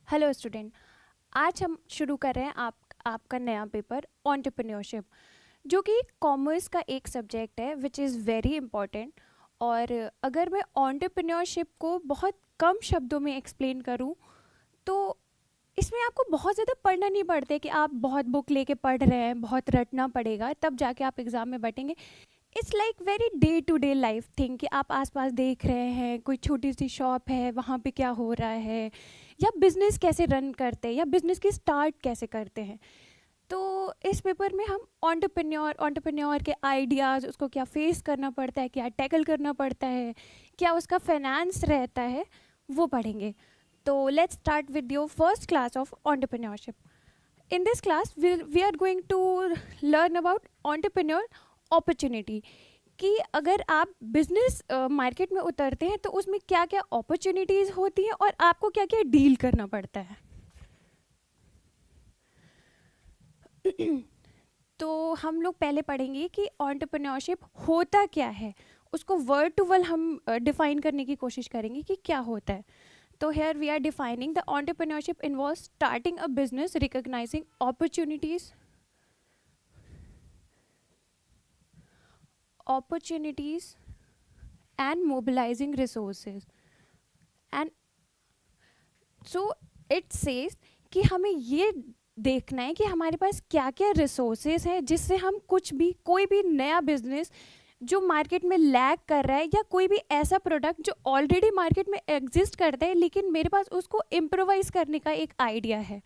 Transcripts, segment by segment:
Hello student. आज हम शुरू कर रहे हैं आपका नया पेपर एंटरप्रेन्योरशिप, जो कि कॉमर्स का एक सब्जेक्ट है विच इज़ वेरी इम्पॉर्टेंट। और अगर मैं एंटरप्रेन्योरशिप को बहुत कम शब्दों में एक्सप्लेन करूं तो इसमें आपको बहुत ज़्यादा पढ़ना नहीं पड़ता है कि आप बहुत बुक लेके पढ़ रहे हैं, बहुत रटना पड़ेगा तब जाके आप एग्ज़ाम में बैठेंगे। It's like very day to day life thing कि आप आसपास देख रहे हैं, कोई छोटी सी शॉप है, वहाँ पे क्या हो रहा है, या बिज़नेस कैसे रन करते हैं, या बिज़नेस की स्टार्ट कैसे करते हैं। तो इस पेपर में हम एंटरप्रेन्योर के आइडियाज़, उसको क्या फेस करना पड़ता है, क्या टैकल करना पड़ता है, क्या उसका फाइनेंस रहता है, वो पढ़ेंगे। तो let's start with your first class of entrepreneurship. In this class, we are going to learn about entrepreneur opportunity कि अगर आप बिजनेस मार्केट में उतरते हैं तो उसमें क्या क्या अपॉर्चुनिटीज़ होती हैं और आपको क्या क्या डील करना पड़ता है। तो हम लोग पहले पढ़ेंगे कि एंटरप्रेन्योरशिप होता क्या है, उसको वर्ड टू वर्ड हम डिफाइन करने की कोशिश करेंगे कि क्या होता है। So here we are defining the entrepreneurship involves starting a business, recognizing opportunities and mobilizing resources. And so it says कि हमें ये देखना है कि हमारे पास क्या क्या रिसोर्सेज हैं जिससे हम कोई भी नया बिजनेस जो मार्केट में लैग कर रहा है, या कोई भी ऐसा प्रोडक्ट जो ऑलरेडी मार्केट में एग्जिस्ट करता है लेकिन मेरे पास उसको इम्प्रोवाइज करने का एक आइडिया है,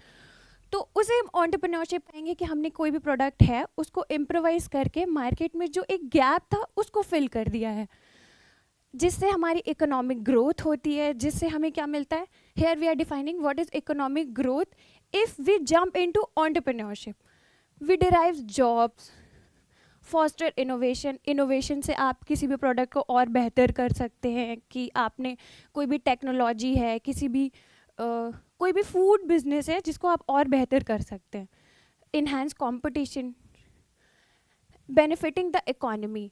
तो उसे हम एंटरप्रेन्योरशिप कहेंगे कि हमने कोई भी प्रोडक्ट है उसको इम्प्रोवाइज करके मार्केट में जो एक गैप था उसको फिल कर दिया है, जिससे हमारी इकोनॉमिक ग्रोथ होती है, जिससे हमें क्या मिलता है। Here we are defining what is economic growth if we jump into entrepreneurship. We derive jobs, foster innovation से आप किसी भी प्रोडक्ट को और बेहतर कर सकते हैं कि आपने कोई भी टेक्नोलॉजी है, कोई भी फूड बिजनेस है जिसको आप और बेहतर कर सकते हैं। Enhance competition, benefiting the economy.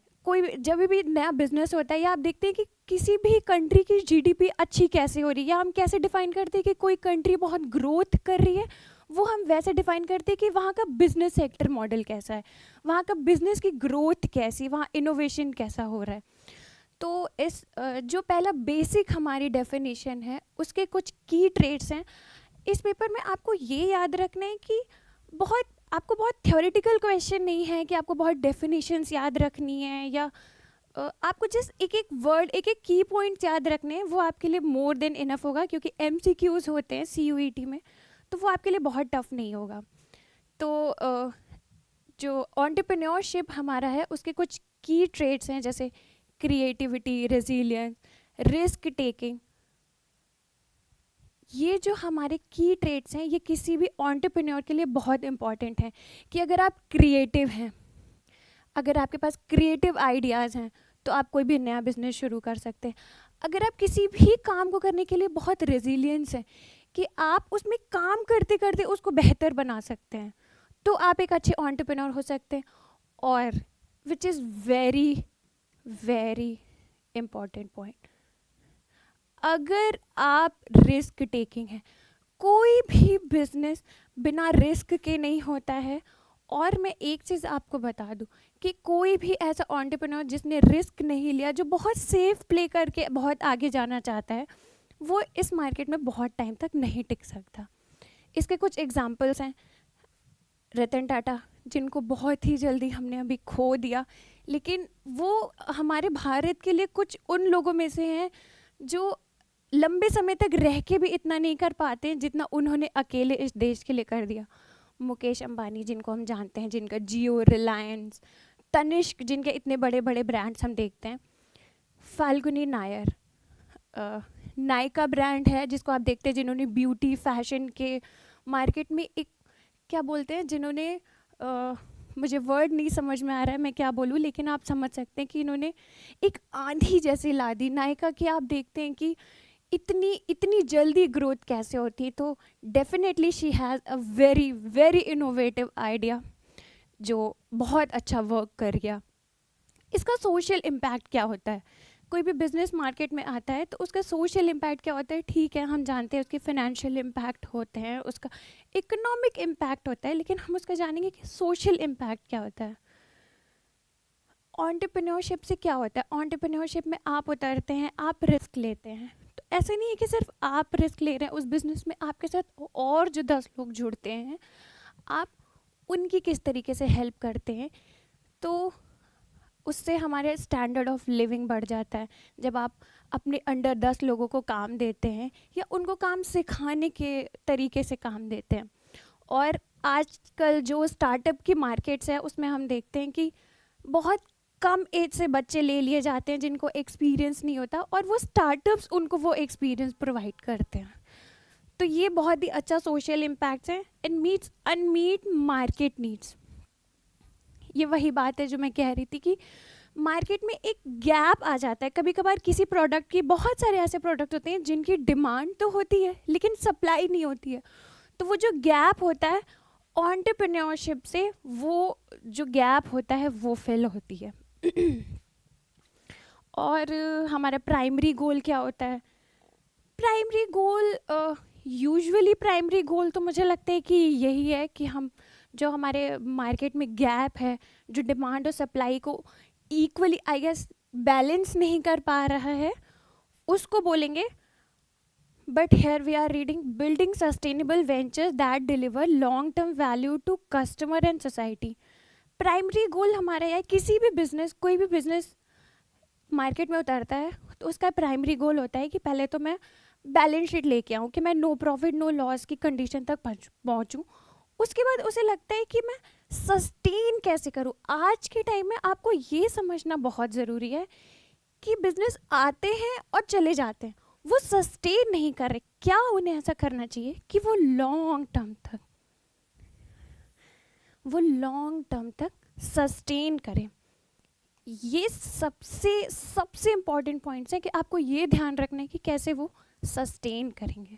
जब भी नया बिजनेस होता है या आप देखते हैं कि किसी भी कंट्री की जीडीपी अच्छी कैसे हो रही है, या हम कैसे डिफाइन करते हैं कि कोई कंट्री बहुत ग्रोथ कर रही है, वो हम वैसे डिफाइन करते हैं कि वहाँ का बिजनेस सेक्टर मॉडल कैसा है, वहाँ का बिजनेस की ग्रोथ कैसी, वहाँ इनोवेशन कैसा हो रहा है। तो इस जो पहला बेसिक हमारी डेफिनेशन है उसके कुछ की ट्रेड्स हैं। इस पेपर में आपको ये याद रखना है कि आपको बहुत थ्योरेटिकल क्वेश्चन नहीं है कि आपको बहुत डेफिनेशंस याद रखनी है, या आपको जस्ट एक एक वर्ड, एक एक की पॉइंट्स याद रखने हैं। वो आपके लिए मोर देन इनफ होगा, क्योंकि एमसीक्यूज होते हैं सीयूईटी में, तो वो आपके लिए बहुत टफ नहीं होगा। तो जो एंटरप्रेन्योरशिप हमारा है उसके कुछ की ट्रेड्स हैं, जैसे क्रिएटिविटी, रेजिलियंस, रिस्क टेकिंग। ये जो हमारे की ट्रेड्स हैं ये किसी भी एंटरप्रेन्योर के लिए बहुत इंपॉर्टेंट हैं कि अगर आप क्रिएटिव हैं, अगर आपके पास क्रिएटिव आइडियाज़ हैं तो आप कोई भी नया बिजनेस शुरू कर सकते हैं। अगर आप किसी भी काम को करने के लिए बहुत रेजिलियंस है कि आप उसमें काम करते करते उसको बेहतर बना सकते हैं, तो आप एक अच्छे एंटरप्रेन्योर हो सकते हैं। और which is very very important point, अगर आप रिस्क टेकिंग है, कोई भी बिजनेस बिना रिस्क के नहीं होता है। और मैं एक चीज़ आपको बता दूं कि कोई भी ऐसा एंटरप्रेन्योर जिसने रिस्क नहीं लिया, जो बहुत सेफ प्ले करके बहुत आगे जाना चाहता है, वो इस मार्केट में बहुत टाइम तक नहीं टिक सकता। इसके कुछ एग्जांपल्स हैं। रतन टाटा, जिनको बहुत ही जल्दी हमने अभी खो दिया, लेकिन वो हमारे भारत के लिए कुछ उन लोगों में से हैं जो लंबे समय तक रह के भी इतना नहीं कर पाते जितना उन्होंने अकेले इस देश के लिए कर दिया। मुकेश अंबानी, जिनको हम जानते हैं, जिनका जियो, रिलायंस, तनिष्क, जिनके इतने बड़े बड़े ब्रांड्स हम देखते हैं। फाल्गुनी नायर, नायका ब्रांड है जिसको आप देखते हैं, जिन्होंने ब्यूटी फैशन के मार्केट में एक क्या बोलते हैं, जिन्होंने मुझे वर्ड नहीं समझ में आ रहा है मैं क्या बोलूँ, लेकिन आप समझ सकते हैं कि इन्होंने एक आंधी जैसी ला दी। नायका की आप देखते हैं कि इतनी जल्दी ग्रोथ कैसे होती है। तो definitely she has a very very innovative idea जो बहुत अच्छा वर्क कर गया। इसका सोशल इम्पैक्ट क्या होता है, कोई भी बिजनेस मार्केट में आता है तो उसका सोशल इम्पैक्ट क्या होता है, ठीक है हम जानते हैं उसके फाइनेंशियल इम्पैक्ट होते हैं, उसका इकोनॉमिक इम्पैक्ट होता है, लेकिन हम उसका जानेंगे कि सोशल इम्पैक्ट क्या होता है। एंटरप्रेन्योरशिप से क्या होता है, एंटरप्रेन्योरशिप में आप उतरते हैं, आप रिस्क लेते हैं। तो ऐसा नहीं है कि सिर्फ आप रिस्क ले रहे हैं उस बिज़नेस में, आपके साथ और जो 10 लोग जुड़ते हैं, आप उनकी किस तरीके से हेल्प करते हैं। तो उससे हमारे स्टैंडर्ड ऑफ लिविंग बढ़ जाता है। जब आप अपने अंडर 10 लोगों को काम देते हैं या उनको काम सिखाने के तरीके से काम देते हैं। और आजकल जो स्टार्टअप की मार्केट्स है उसमें हम देखते हैं कि बहुत कम एज से बच्चे ले लिए जाते हैं जिनको एक्सपीरियंस नहीं होता, और वो स्टार्टअप्स उनको वो एक्सपीरियंस प्रोवाइड करते हैं। तो ये बहुत ही अच्छा सोशल इम्पैक्ट है। It meets unmeet market needs. ये वही बात है जो मैं कह रही थी कि मार्केट में एक गैप आ जाता है। कभी कभार किसी प्रोडक्ट की, बहुत सारे ऐसे प्रोडक्ट होते हैं जिनकी डिमांड तो होती है लेकिन सप्लाई नहीं होती है। तो वो जो गैप होता है एंटरप्रेन्योरशिप से, वो जो गैप होता है वो फिल होती है। और हमारा प्राइमरी गोल क्या होता है? Primary goal, usually primary goal तो मुझे लगता है कि यही है कि हम जो हमारे मार्केट में गैप है, जो डिमांड और सप्लाई को इक्वली आई गेस बैलेंस नहीं कर पा रहा है, उसको बोलेंगे। But here we are reading building sustainable ventures that deliver long term value to customer and society. Primary goal हमारा है, किसी भी बिजनेस, कोई भी बिजनेस मार्केट में उतरता है तो उसका प्राइमरी गोल होता है कि पहले तो मैं बैलेंस शीट लेके आऊँ कि मैं नो प्रॉफिट नो लॉस की कंडीशन तक पहुँचूँ। उसके बाद उसे लगता है कि मैं सस्टेन कैसे करूँ। आज के टाइम में आपको ये समझना बहुत ज़रूरी है कि बिजनेस आते हैं और चले जाते हैं, वो सस्टेन नहीं कर रहे। क्या उन्हें ऐसा करना चाहिए कि वो लॉन्ग टर्म तक सस्टेन करें। ये सबसे इम्पॉर्टेंट पॉइंट्स हैं कि आपको ये ध्यान रखना है कि कैसे वो सस्टेन करेंगे।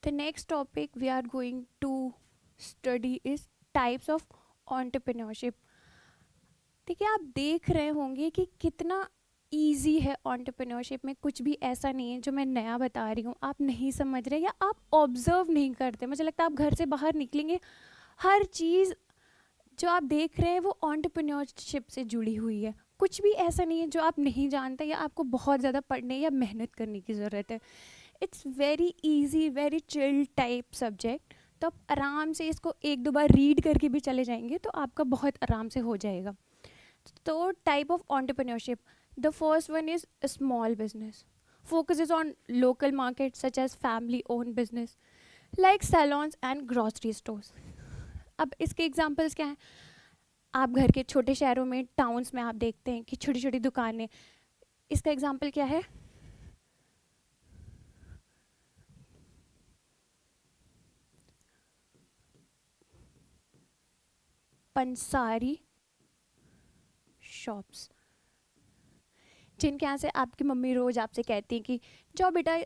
The next topic we are going to study is types of entrepreneurship. देखिए, आप देख रहे होंगे कि कितना ईजी है एंटरप्रेन्योरशिप में। कुछ भी ऐसा नहीं है जो मैं नया बता रही हूँ आप नहीं समझ रहे या आप ऑब्जर्व नहीं करते। मुझे लगता है आप घर से बाहर निकलेंगे, हर चीज़ जो आप देख रहे हैं वो एंटरप्रेन्योरशिप से जुड़ी हुई है। कुछ भी ऐसा नहीं है जो आप नहीं जानते या आपको बहुत ज़्यादा पढ़ने या मेहनत करने की ज़रूरत है। It's very easy, very chill type subject. तो आप आराम से इसको एक दो बार रीड करके भी चले जाएंगे तो आपका बहुत आराम से हो जाएगा। तो type of entrepreneurship, the first one is a small business, focuses on local markets such as family owned business like salons and grocery stores. अब इसके एग्जांपल्स क्या हैं? आप घर के छोटे शहरों में, टाउन्स में आप देखते हैं कि छोटी छोटी दुकानें। इसका एग्जांपल क्या है? पंसारी शॉप्स, जिनके यहाँ से आपकी मम्मी रोज़ आपसे कहती हैं कि जाओ बेटा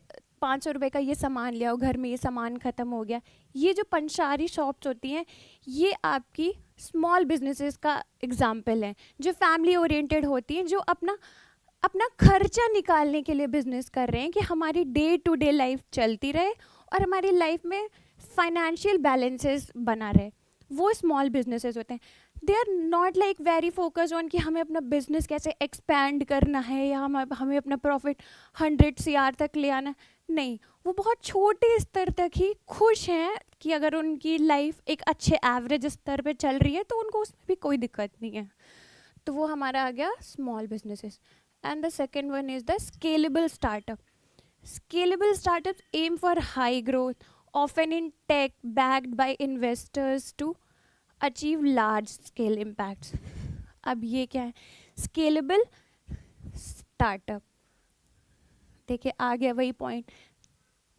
500 रुपये का ये सामान ले आओ, घर में ये सामान ख़त्म हो गया। ये जो पंसारी शॉप्स होती हैं ये आपकी स्मॉल बिजनेसेस का एग्जाम्पल है, जो फैमिली ओरिएंटेड होती हैं, जो अपना खर्चा निकालने के लिए बिजनेस कर रहे हैं कि हमारी डे टू डे लाइफ चलती रहे और हमारी लाइफ में फाइनेंशियल बैलेंसेस बना रहे। वो स्मॉल बिजनेसेस होते हैं। They are not like very focus on कि हमें अपना बिजनेस कैसे एक्सपैंड करना है या हमें अपना प्रॉफिट 100 CR तक ले आना। नहीं, वो बहुत छोटे स्तर तक ही खुश हैं कि अगर उनकी लाइफ एक अच्छे एवरेज स्तर पे चल रही है तो उनको उसमें भी कोई दिक्कत नहीं है। तो वो हमारा आ गया small businesses. And the second one is the scalable startup. Scalable startups aim for high growth, often in tech, backed by investors to achieve large scale impacts. अब ये क्या है? Scalable startup। देखिए आ गया वही पॉइंट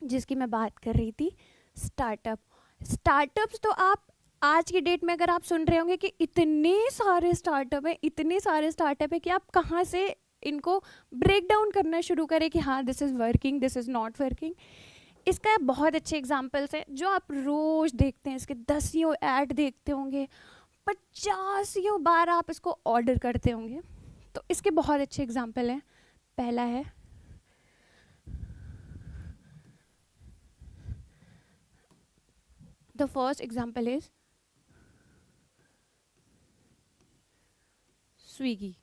जिसकी मैं बात कर रही थी, स्टार्टअप्स तो आप आज की डेट में अगर आप सुन रहे होंगे कि इतने सारे स्टार्टअप है कि आप कहाँ से इनको ब्रेक डाउन करना शुरू करें कि हाँ this is working, this is not working. इसका बहुत अच्छे एग्जाम्पल्स हैं जो आप रोज़ देखते हैं, इसके दसियों ऐड देखते होंगे, 50 बार आप इसको ऑर्डर करते होंगे। तो इसके बहुत अच्छे एग्जाम्पल हैं। पहला है the first example is Swiggy.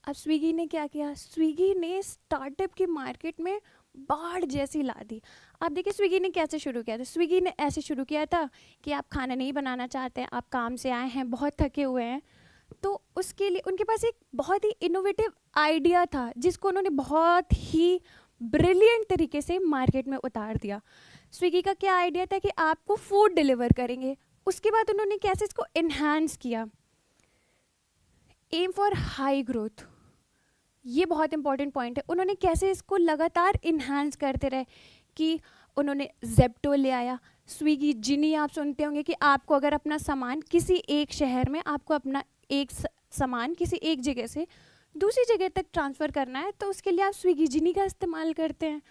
अब स्विगी ने क्या किया, स्विगी ने स्टार्टअप की मार्केट में बाढ़ जैसी ला दी। आप देखिए स्विगी ने कैसे शुरू किया था। स्विगी ने ऐसे शुरू किया था कि आप खाना नहीं बनाना चाहते हैं, आप काम से आए हैं, बहुत थके हुए हैं, तो उसके लिए उनके पास एक बहुत ही इनोवेटिव आइडिया था जिसको उन्होंने बहुत ही ब्रिलियंट तरीके से मार्केट में उतार दिया। स्विगी का क्या आइडिया था कि आपको फूड डिलीवर करेंगे। उसके बाद उन्होंने कैसे इसको इन्हांस किया, एम फॉर हाई ग्रोथ, ये बहुत इंपॉर्टेंट पॉइंट है। उन्होंने कैसे इसको लगातार इन्हांस करते रहे कि उन्होंने जेप्टो ले आया, स्विगी जिनी आप सुनते होंगे कि आपको अगर अपना सामान किसी एक शहर में, आपको अपना एक सामान किसी एक जगह से दूसरी जगह तक ट्रांसफ़र करना है तो उसके लिए आप स्विगी जिनी का इस्तेमाल करते हैं।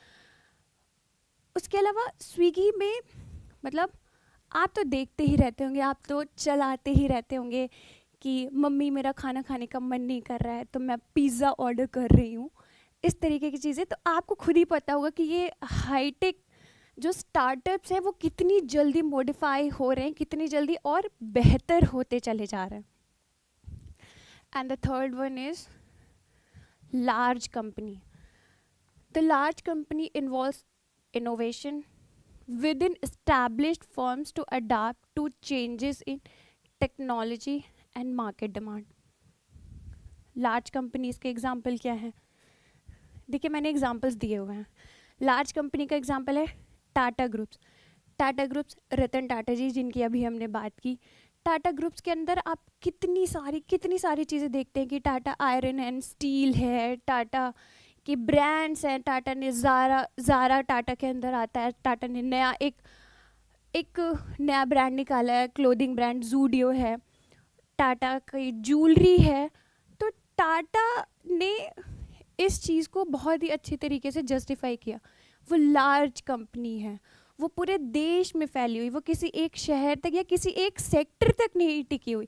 उसके अलावा स्विगी में मतलब आप तो देखते ही रहते होंगे, आप तो चलाते ही रहते होंगे कि मम्मी मेरा खाना खाने का मन नहीं कर रहा है तो मैं पिज़्ज़ा ऑर्डर कर रही हूँ, इस तरीके की चीज़ें। तो आपको खुद ही पता होगा कि ये हाईटेक जो स्टार्टअप्स हैं वो कितनी जल्दी मॉडिफाई हो रहे हैं, कितनी जल्दी और बेहतर होते चले जा रहे हैं। And the third one is large company. The large company involves innovation within established firms to adapt to changes in technology and market demand. Large companies के एग्जाम्पल क्या हैं? देखिए मैंने एग्जाम्पल्स दिए हुए हैं। लार्ज कंपनी का एग्जाम्पल है टाटा ग्रुप्स। टाटा ग्रुप्स, रतन टाटा जी जिनकी अभी हमने बात की। टाटा ग्रुप्स के अंदर आप कितनी सारी चीज़ें देखते हैं कि टाटा आयरन एंड स्टील है, टाटा के ब्रांड्स हैं, टाटा ने ज़ारा टाटा के अंदर आता है, टाटा ने एक नया ब्रांड निकाला है, क्लोथिंग ब्रांड जूडियो है, टाटा की ज्वेलरी है। तो टाटा ने इस चीज़ को बहुत ही अच्छे तरीके से जस्टिफाई किया। वो लार्ज कंपनी है, वो पूरे देश में फैली हुई, वो किसी एक शहर तक या किसी एक सेक्टर तक नहीं टिकी हुई।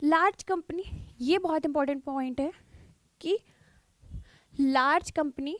लार्ज कंपनी, ये बहुत इंपॉर्टेंट पॉइंट है कि लार्ज कंपनी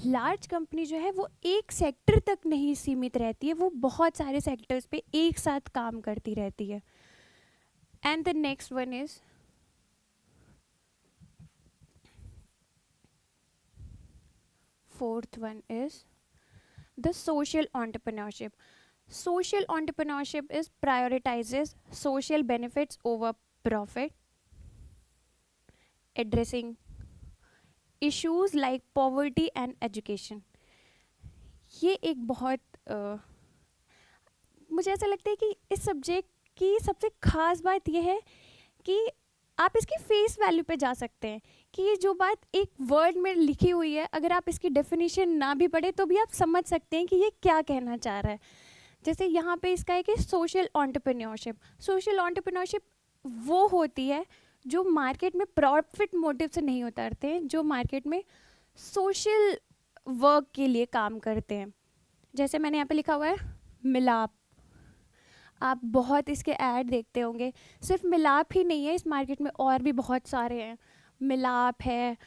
लार्ज कंपनी जो है वो एक सेक्टर तक नहीं सीमित रहती है, वो बहुत सारे सेक्टर्स पे एक साथ काम करती रहती है। And the next one is fourth one is the social entrepreneurship. Social entrepreneurship is prioritizes social benefits over profit, addressing issues like poverty and education. ये एक बहुत मुझे ऐसा लगता है कि इस सब्जेक्ट की सबसे ख़ास बात यह है कि आप इसकी फेस वैल्यू पे जा सकते हैं कि ये जो बात एक वर्ड में लिखी हुई है, अगर आप इसकी डेफिनेशन ना भी पढ़े तो भी आप समझ सकते हैं कि ये क्या कहना चाह रहा है। जैसे यहाँ पे इसका है कि सोशल एंटरप्रेन्योरशिप। सोशल एंटरप्रेन्योरशिप वो होती है जो मार्केट में प्रॉफिट मोटिव से नहीं उतरते हैं, जो मार्केट में सोशल वर्क के लिए काम करते हैं। जैसे मैंने यहाँ पे लिखा हुआ है मिलाप, आप बहुत इसके ऐड देखते होंगे। सिर्फ मिलाप ही नहीं है, इस मार्केट में और भी बहुत सारे हैं। मिलाप है,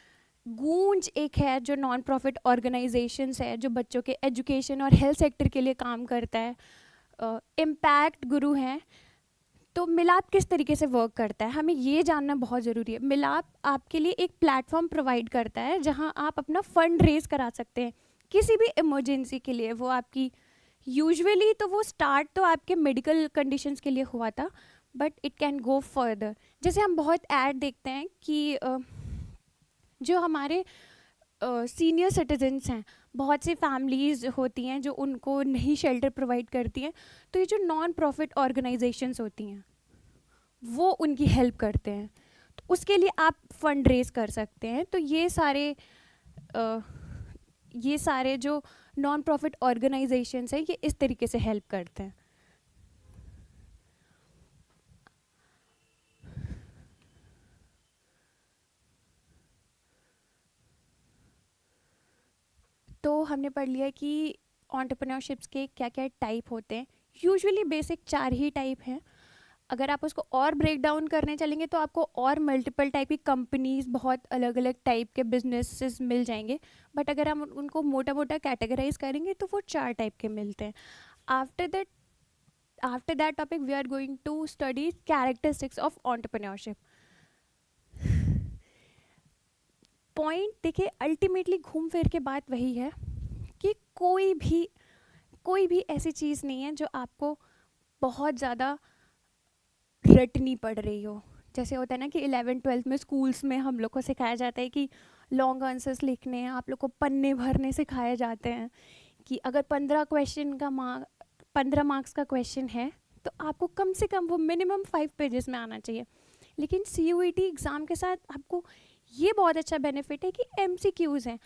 गूंज एक है जो नॉन प्रॉफिट ऑर्गेनाइजेशंस है जो बच्चों के एजुकेशन और हेल्थ सेक्टर के लिए काम करता है। इम्पैक्ट गुरु हैं। तो मिलाप किस तरीके से वर्क करता है हमें ये जानना बहुत ज़रूरी है। मिलाप आपके लिए एक प्लेटफॉर्म प्रोवाइड करता है जहां आप अपना फ़ंड रेज करा सकते हैं किसी भी इमरजेंसी के लिए। वो आपकी यूजुअली तो वो स्टार्ट तो आपके मेडिकल कंडीशंस के लिए हुआ था, but it can go further. जैसे हम बहुत ऐड देखते हैं कि जो हमारे सीनियर सिटीजन्स हैं बहुत सी फैमिलीज़ होती हैं जो उनको नहीं शेल्टर प्रोवाइड करती हैं, तो ये जो नॉन प्रॉफिट ऑर्गेनाइजेशंस होती हैं वो उनकी हेल्प करते हैं, तो उसके लिए आप फंड रेज कर सकते हैं। तो ये सारे जो नॉन प्रॉफिट ऑर्गेनाइजेशंस हैं ये इस तरीके से हेल्प करते हैं। तो हमने पढ़ लिया कि एंटरप्रेन्योरशिप्स के क्या क्या टाइप होते हैं। यूजुअली बेसिक 4 ही टाइप हैं। अगर आप उसको और ब्रेक डाउन करने चलेंगे तो आपको और मल्टीपल टाइप की कंपनीज, बहुत अलग अलग टाइप के बिजनेसेस मिल जाएंगे, बट अगर हम उनको मोटा मोटा कैटेगराइज करेंगे तो वो 4 टाइप के मिलते हैं। After that topic we are going to study characteristics of entrepreneurship. Point देखिए, अल्टीमेटली घूम फिर के बात वही है कि कोई भी ऐसी चीज़ नहीं है जो आपको बहुत ज़्यादा रटनी पड़ रही हो। जैसे होता है ना कि 11th-12th में स्कूल्स में हम लोग को सिखाया जाता है कि लॉन्ग आंसर्स लिखने हैं, आप लोग को पन्ने भरने सिखाए जाते हैं कि अगर 15 मार्क्स का क्वेश्चन है तो आपको कम से कम वो मिनिमम 5 पेजेस में आना चाहिए। लेकिन CUET एग्ज़ाम के साथ आपको ये बहुत अच्छा बेनिफिट है कि MCQs हैं।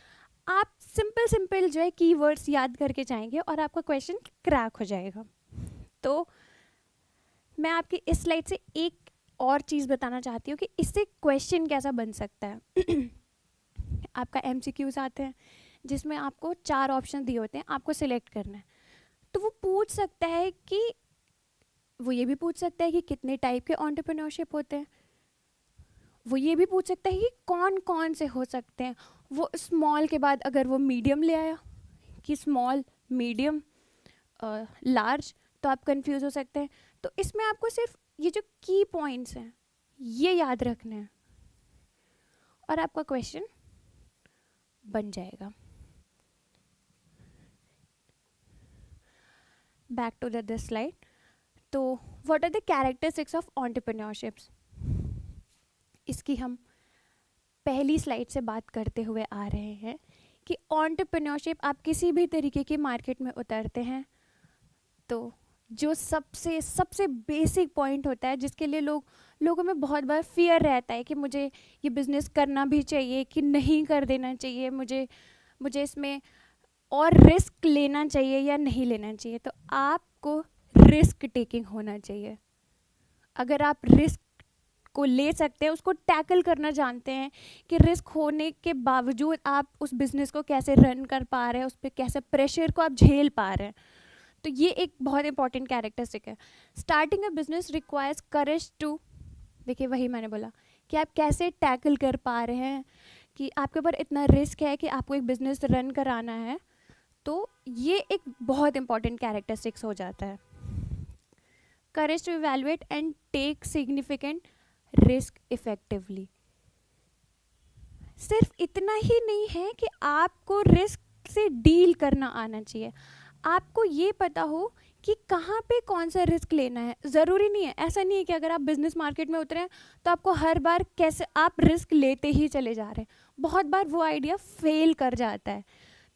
आप सिंपल जो है कीवर्ड्स याद करके जाएंगे और आपका क्वेश्चन क्रैक हो जाएगा। तो मैं आपकी इस स्लाइड से एक और चीज़ बताना चाहती हूँ कि इससे क्वेश्चन कैसा बन सकता है। आपका MCQs आते हैं जिसमें आपको 4 ऑप्शन दिए होते हैं, आपको सिलेक्ट करना है। तो वो पूछ सकता है कि वो ये भी पूछ सकता है कि कितने टाइप के एंटरप्रेन्योरशिप होते हैं। वो ये भी पूछ सकता है कि कौन कौन से हो सकते हैं। वो स्मॉल के बाद अगर वो मीडियम ले आया कि स्मॉल, मीडियम, लार्ज, तो आप कंफ्यूज हो सकते हैं। तो इसमें आपको सिर्फ ये जो की पॉइंट्स हैं ये याद रखने हैं और आपका क्वेश्चन बन जाएगा। Back to this slide. तो what are the characteristics of entrepreneurships, इसकी हम पहली स्लाइड से बात करते हुए आ रहे हैं कि एंटरप्रेन्योरशिप आप किसी भी तरीके की मार्केट में उतरते हैं तो जो सबसे बेसिक पॉइंट होता है जिसके लिए लोगों में बहुत बार फियर रहता है कि मुझे ये बिज़नेस करना भी चाहिए कि नहीं कर देना चाहिए, मुझे इसमें और रिस्क लेना चाहिए या नहीं लेना चाहिए। तो आपको रिस्क टेकिंग होना चाहिए। अगर आप रिस्क को ले सकते हैं, उसको टैकल करना जानते हैं कि रिस्क होने के बावजूद आप उस बिज़नेस को कैसे रन कर पा रहे हैं, उस पर कैसे प्रेशर को आप झेल पा रहे हैं, तो ये एक बहुत इंपॉर्टेंट कैरेक्टरिस्टिक है। Starting a business requires courage to, देखिए वही मैंने बोला कि आप कैसे टैकल कर पा रहे हैं कि आपके ऊपर इतना रिस्क है कि आपको एक बिज़नेस रन कराना है, तो ये एक बहुत इंपॉर्टेंट कैरेक्टरिस्टिक्स हो जाता है। Courage to evaluate and take significant risk effectively. सिर्फ इतना ही नहीं है कि आपको रिस्क से डील करना आना चाहिए, आपको ये पता हो कि कहाँ पे कौन सा रिस्क लेना है। ज़रूरी नहीं है, ऐसा नहीं है कि अगर आप बिज़नेस मार्केट में उतरे हैं तो आपको हर बार कैसे आप रिस्क लेते ही चले जा रहे हैं। बहुत बार वो आइडिया फेल कर जाता है,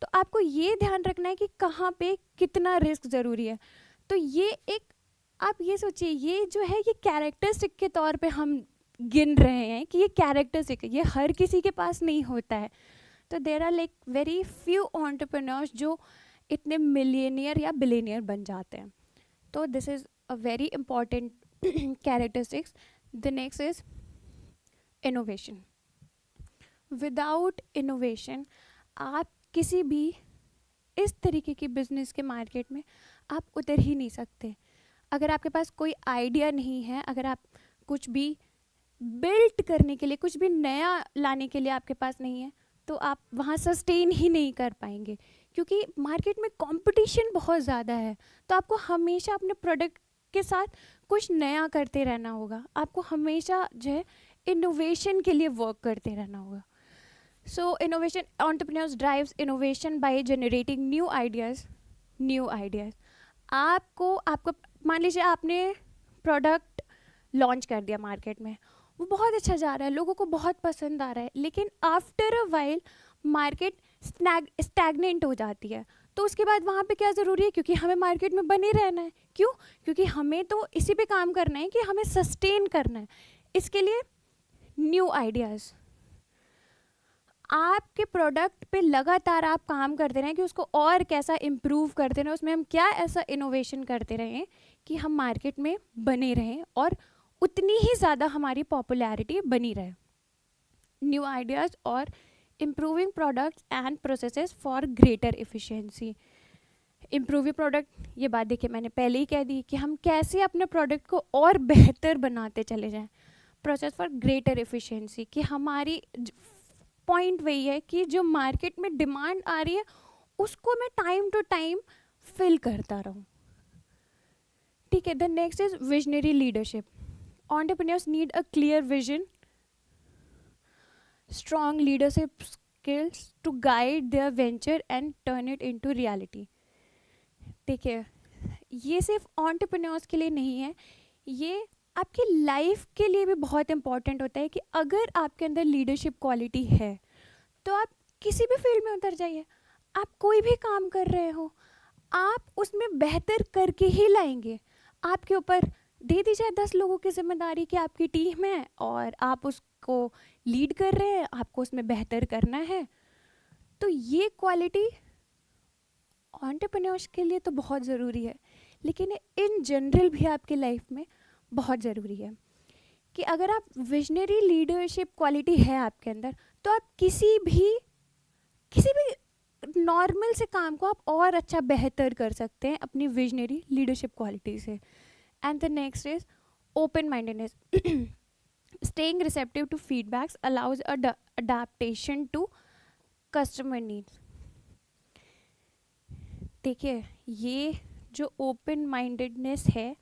तो आपको ये ध्यान रखना है कि कहाँ पे कितना रिस्क ज़रूरी है। तो ये एक, आप ये सोचिए, ये जो है ये कैरेक्टरिस्टिक के तौर पे हम गिन रहे हैं कि ये कैरेक्टरिस्टिक है, ये हर किसी के पास नहीं होता है। तो there are like very few entrepreneurs जो इतने मिलियनियर या बिलियनियर बन जाते हैं। तो this is a very important characteristics. The next is innovation. Without innovation आप किसी भी इस तरीके की बिजनेस के मार्केट में आप उतर ही नहीं सकते। अगर आपके पास कोई आइडिया नहीं है, अगर आप कुछ भी बिल्ड करने के लिए, कुछ भी नया लाने के लिए आपके पास नहीं है, तो आप वहाँ सस्टेन ही नहीं कर पाएंगे, क्योंकि मार्केट में कंपटीशन बहुत ज़्यादा है। तो आपको हमेशा अपने प्रोडक्ट के साथ कुछ नया करते रहना होगा, आपको हमेशा जो है इनोवेशन के लिए वर्क करते रहना होगा। So innovation, entrepreneurs drives innovation by generating new ideas. आपको मान लीजिए आपने प्रोडक्ट लॉन्च कर दिया मार्केट में, वो बहुत अच्छा जा रहा है, लोगों को बहुत पसंद आ रहा है, लेकिन after a while market stagnant हो जाती है। तो उसके बाद वहाँ पे क्या ज़रूरी है, क्योंकि हमें मार्केट में बने रहना है। क्यों? क्योंकि हमें तो इसी पे काम करना है कि हमें सस्टेन करना है। इसके लिए न्यू आइडियाज़, आपके प्रोडक्ट पे लगातार आप काम करते रहें कि उसको और कैसा इम्प्रूव करते रहें, उसमें हम क्या ऐसा इनोवेशन करते रहें कि हम मार्केट में बने रहें और उतनी ही ज़्यादा हमारी पॉपुलैरिटी बनी रहे। न्यू आइडियाज़ और improving products and processes for greater efficiency. Improving product, ये बात देखिए मैंने पहले ही कह दी कि हम कैसे अपने प्रोडक्ट को और बेहतर बनाते चले जाएं। प्रोसेस फॉर ग्रेटर एफिशिएंसी, कि हमारी पॉइंट वही है कि जो मार्केट में डिमांड आ रही है उसको मैं टाइम टू टाइम फिल करता रहूं। ठीक है। The next is visionary leadership. Entrepreneurs need a clear vision, strong leadership skills to guide their venture and turn it into reality. ठीक है, ये सिर्फ एंटरप्रेन्योर्स के लिए नहीं है, ये आपकी लाइफ के लिए भी बहुत इंपॉर्टेंट होता है कि अगर आपके अंदर लीडरशिप क्वालिटी है तो आप किसी भी फील्ड में उतर जाइए। आप कोई भी काम कर रहे हो, आप उसमें बेहतर करके ही लाएंगे। आपके ऊपर दे दी जाए 10 लोगों की जिम्मेदारी कि आपकी टीम है और आप उसको लीड कर रहे हैं, आपको उसमें बेहतर करना है, तो ये क्वालिटी एंटरप्रेन्योर्स के लिए तो बहुत ज़रूरी है, लेकिन इन जनरल भी आपकी लाइफ में बहुत ज़रूरी है कि अगर आप विजनरी लीडरशिप क्वालिटी है आपके अंदर तो आप किसी भी नॉर्मल से काम को आप और अच्छा बेहतर कर सकते हैं अपनी विजनरी लीडरशिप क्वालिटी से। And the next is open mindedness. Staying receptive to feedbacks allows adaptation to customer needs. देखिए, ये जो ओपन माइंडेडनेस है,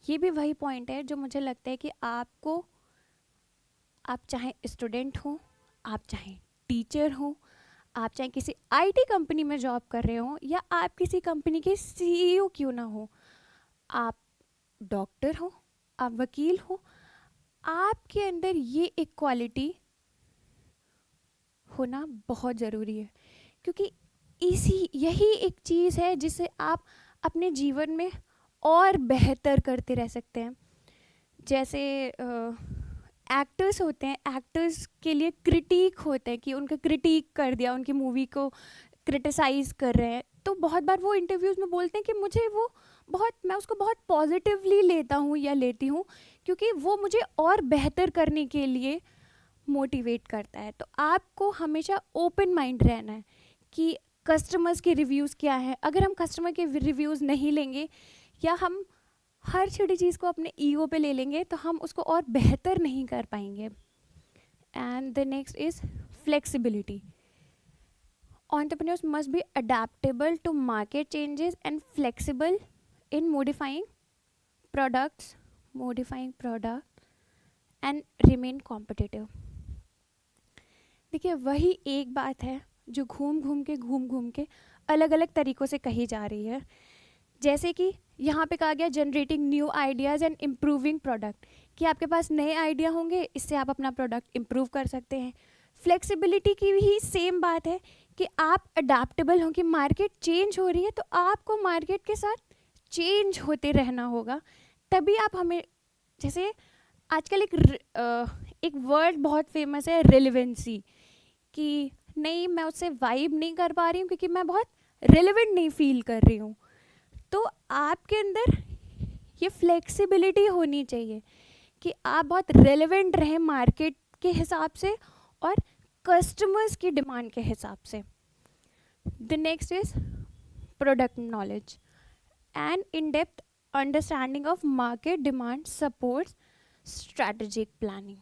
ये भी वही पॉइंट है जो मुझे लगता है कि आपको, आप चाहे स्टूडेंट हो, आप चाहे टीचर हो, आप चाहे किसी आईटी कंपनी में जॉब कर रहे हो, या आप किसी कंपनी के सीईओ क्यों ना हो, आप डॉक्टर हो, आप वकील हो, आपके अंदर ये एक क्वालिटी होना बहुत ज़रूरी है, क्योंकि यही एक चीज़ है जिससे आप अपने जीवन में और बेहतर करते रह सकते हैं। जैसे एक्टर्स होते हैं, एक्टर्स के लिए क्रिटिक होते हैं कि उनका क्रिटिक कर दिया, उनकी मूवी को क्रिटिसाइज़ कर रहे हैं, तो बहुत बार वो इंटरव्यूज़ में बोलते हैं कि मुझे वो मैं उसको बहुत पॉजिटिवली लेता हूँ या लेती हूँ, क्योंकि वो मुझे और बेहतर करने के लिए मोटिवेट करता है। तो आपको हमेशा ओपन माइंड रहना है कि कस्टमर्स के रिव्यूज़ क्या हैं। अगर हम कस्टमर के रिव्यूज़ नहीं लेंगे या हम हर छोटी चीज़ को अपने ईगो पे ले लेंगे तो हम उसको और बेहतर नहीं कर पाएंगे। And the next is flexibility. Entrepreneurs must be adaptable to market changes and flexible in modifying products and remain competitive. देखिए, वही एक बात है जो घूम घूम के अलग अलग तरीक़ों से कही जा रही है। जैसे कि यहाँ पे कहा गया generating new ideas and improving product, कि आपके पास नए आइडिया होंगे, इससे आप अपना प्रोडक्ट इम्प्रूव कर सकते हैं। फ्लेक्सिबिलिटी की भी सेम बात है कि आप अडेप्टेबल हों, कि मार्केट चेंज हो रही है तो आपको मार्केट के साथ चेंज होते रहना होगा, तभी आप हमें, जैसे आजकल एक वर्ड बहुत फेमस है रिलेवेंसी, कि नहीं मैं उससे वाइब नहीं कर पा रही हूँ क्योंकि मैं बहुत रिलेवेंट नहीं फील कर रही हूँ। तो आपके अंदर ये फ्लेक्सिबिलिटी होनी चाहिए कि आप बहुत रेलेवेंट रहें मार्केट के हिसाब से और कस्टमर्स की डिमांड के हिसाब से। The next is product knowledge and in depth understanding of market demand supports strategic planning.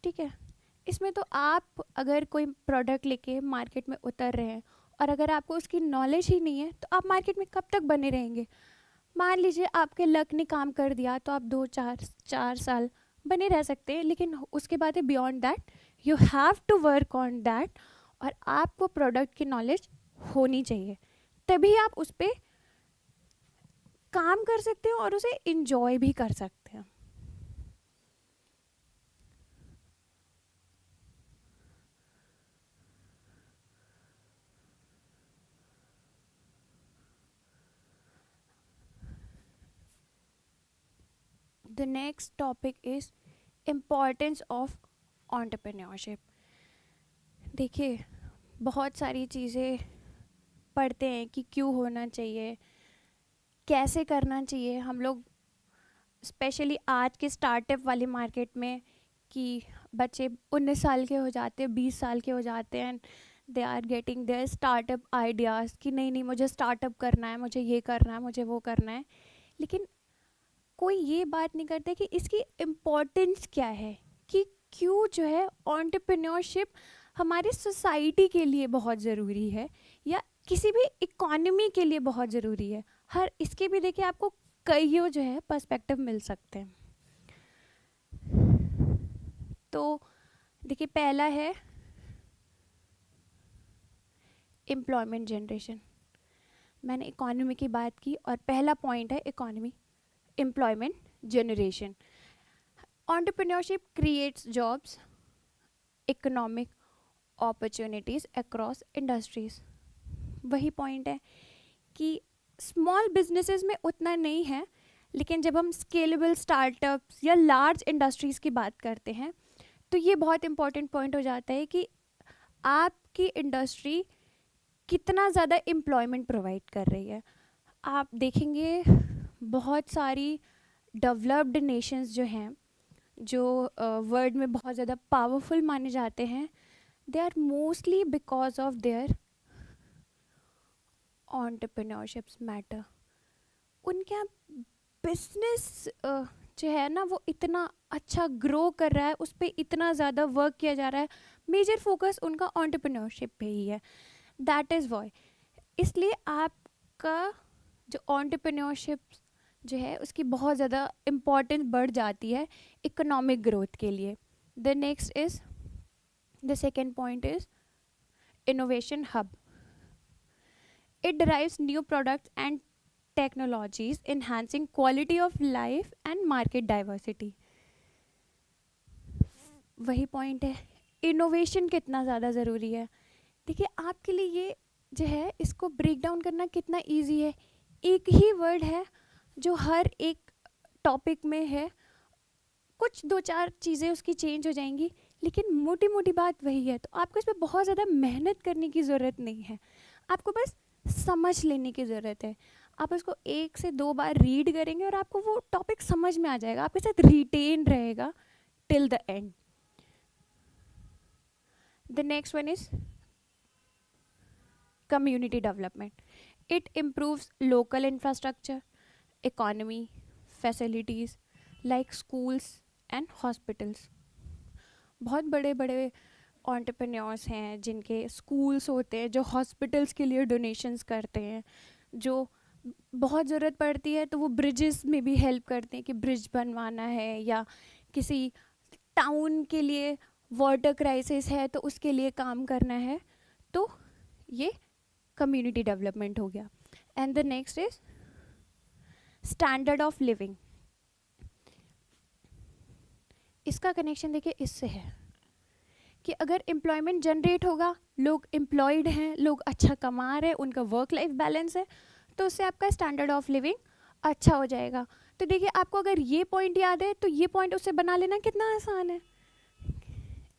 ठीक है, इसमें तो आप अगर कोई प्रोडक्ट लेके मार्केट में उतर रहे हैं और अगर आपको उसकी नॉलेज ही नहीं है तो आप मार्केट में कब तक बने रहेंगे। मान लीजिए आपके लक ने काम कर दिया तो आप 2-4 साल बने रह सकते हैं, लेकिन उसके बाद beyond that you have to work on that, और आपको प्रोडक्ट की नॉलेज होनी चाहिए, तभी आप उस पर काम कर सकते हैं और उसे इंजॉय भी कर सकते हैं। The next topic is importance of entrepreneurship. देखिए, बहुत सारी चीज़ें पढ़ते हैं कि क्यों होना चाहिए, कैसे करना चाहिए. हम लोग स्पेशली आज के स्टार्टअप वाली मार्केट में कि बच्चे 19 साल के हो जाते हैं, 20 साल के हो जाते हैं, they are getting their startup ideas कि नहीं नहीं मुझे स्टार्टअप करना है, मुझे ये करना है, मुझे वो करना है. लेकिन कोई ये बात नहीं करते कि इसकी इम्पोर्टेंस क्या है, कि क्यों जो है एंटरप्रेन्योरशिप हमारी सोसाइटी के लिए बहुत ज़रूरी है या किसी भी इकोनॉमी के लिए बहुत ज़रूरी है. हर इसके भी देखिए आपको कई जो है पर्सपेक्टिव मिल सकते हैं. तो देखिए, पहला है एम्प्लॉयमेंट जनरेशन. मैंने इकोनॉमी की बात की और पहला पॉइंट है economy, employment generation. Entrepreneurship creates jobs, economic opportunities across industries. वही पॉइंट है कि स्मॉल बिजनेसेस में उतना नहीं है, लेकिन जब हम स्केलेबल स्टार्टअप्स या लार्ज इंडस्ट्रीज़ की बात करते हैं तो ये बहुत इंपॉर्टेंट पॉइंट हो जाता है कि आपकी इंडस्ट्री कितना ज़्यादा एम्प्लॉयमेंट प्रोवाइड कर रही है. आप देखेंगे बहुत सारी डेवलप्ड नेशंस जो हैं, जो वर्ल्ड में बहुत ज़्यादा पावरफुल माने जाते हैं, they are mostly because of their entrepreneurships matter. उनके यहाँ बिजनेस जो है ना वो इतना अच्छा ग्रो कर रहा है, उस पर इतना ज़्यादा वर्क किया जा रहा है, मेजर फोकस उनका एंटरप्रेन्योरशिप पे ही है. That is why. इसलिए आपका जो एंटरप्रेन्योरशिप जो है उसकी बहुत ज़्यादा इम्पोर्टेंस बढ़ जाती है इकोनॉमिक ग्रोथ के लिए. The next is, the second point is innovation hub. It derives new products and technologies, enhancing quality of life and market diversity. वही पॉइंट है, इनोवेशन कितना ज़्यादा ज़रूरी है. देखिए, आपके लिए ये जो है इसको ब्रेक डाउन करना कितना इजी है. एक ही वर्ड है जो हर एक टॉपिक में है, कुछ दो चार चीज़ें उसकी चेंज हो जाएंगी, लेकिन मोटी मोटी बात वही है. तो आपको इस पर बहुत ज़्यादा मेहनत करने की ज़रूरत नहीं है, आपको बस समझ लेने की ज़रूरत है. आप उसको 1 से 2 बार रीड करेंगे और आपको वो टॉपिक समझ में आ जाएगा, आपके साथ रिटेन रहेगा till the end. The next one is community development. It improves local infrastructure, economy, facilities like schools and hospitals. बहुत बड़े बड़े एंटरप्रेन्योर्स हैं जिनके स्कूल्स होते हैं, जो हॉस्पिटल्स के लिए डोनेशंस करते हैं, जो बहुत ज़रूरत पड़ती है तो वो ब्रिजेस में भी हेल्प करते हैं कि ब्रिज बनवाना है, या किसी टाउन के लिए वाटर क्राइसिस है तो उसके लिए काम करना है. तो ये कम्युनिटी डेवलपमेंट हो गया. And the next is standard of living. इसका कनेक्शन देखिए इससे है कि अगर एम्प्लॉयमेंट जनरेट होगा, लोग एम्प्लॉयड हैं, लोग अच्छा कमा रहे हैं, उनका वर्क लाइफ बैलेंस है, तो उससे आपका स्टैंडर्ड ऑफ लिविंग अच्छा हो जाएगा. तो देखिए, आपको अगर ये पॉइंट याद है तो ये पॉइंट उससे बना लेना कितना आसान है.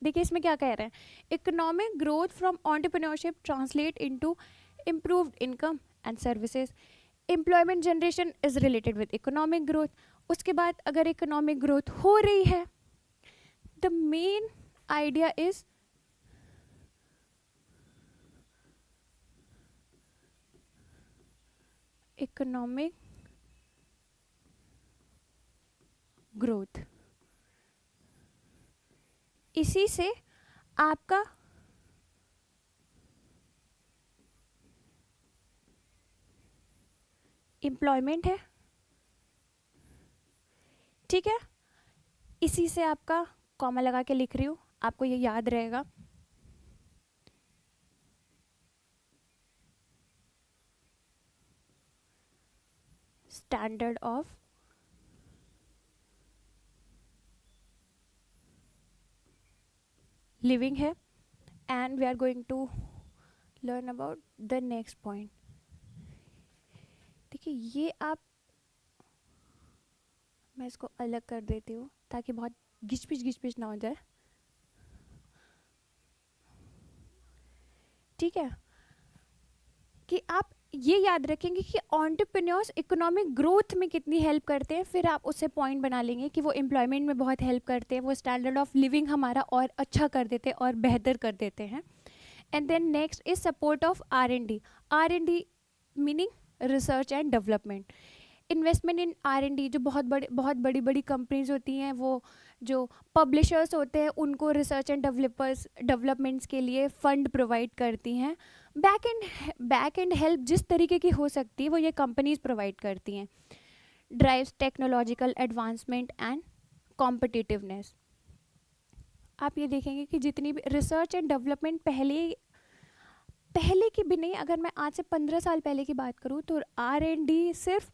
देखिए इसमें क्या कह रहे हैं, economic growth from entrepreneurship translate into improved income and services. Employment generation is related with economic growth. उसके बाद अगर economic growth हो रही है, the main idea is economic growth. इसी से आपका एम्प्लॉयमेंट है, ठीक है. इसी से आपका कॉमा लगा के लिख रही हूँ, आपको ये याद रहेगा. स्टैंडर्ड ऑफ लिविंग है. And we are going to learn about the next point. देखिए, ये आप मैं इसको अलग कर देती हूँ ताकि बहुत घिच पिच ना हो जाए। ठीक है, कि आप ये याद रखेंगे कि एंटरप्रेन्योर्स इकोनॉमिक ग्रोथ में कितनी हेल्प करते हैं, फिर आप उससे पॉइंट बना लेंगे कि वो एम्प्लॉयमेंट में बहुत हेल्प करते हैं, वो स्टैंडर्ड ऑफ लिविंग हमारा और अच्छा कर देते हैं और बेहतर कर देते हैं। And then next is support of R&D। R&D meaning research and development. Investment in R&D, जो बहुत बड़ी बड़ी कंपनीज होती हैं, वो जो पब्लिशर्स होते हैं उनको रिसर्च एंड डेवलपमेंट्स के लिए फंड प्रोवाइड करती हैं। बैक एंड हेल्प जिस तरीके की हो सकती है वो ये कंपनीज प्रोवाइड करती हैं। Drives technological advancement and competitiveness. आप ये देखेंगे कि जितनी भी रिसर्च एंड डेवलपमेंट पहले की भी नहीं, अगर मैं आज से 15 साल पहले की बात करूँ तो R&D सिर्फ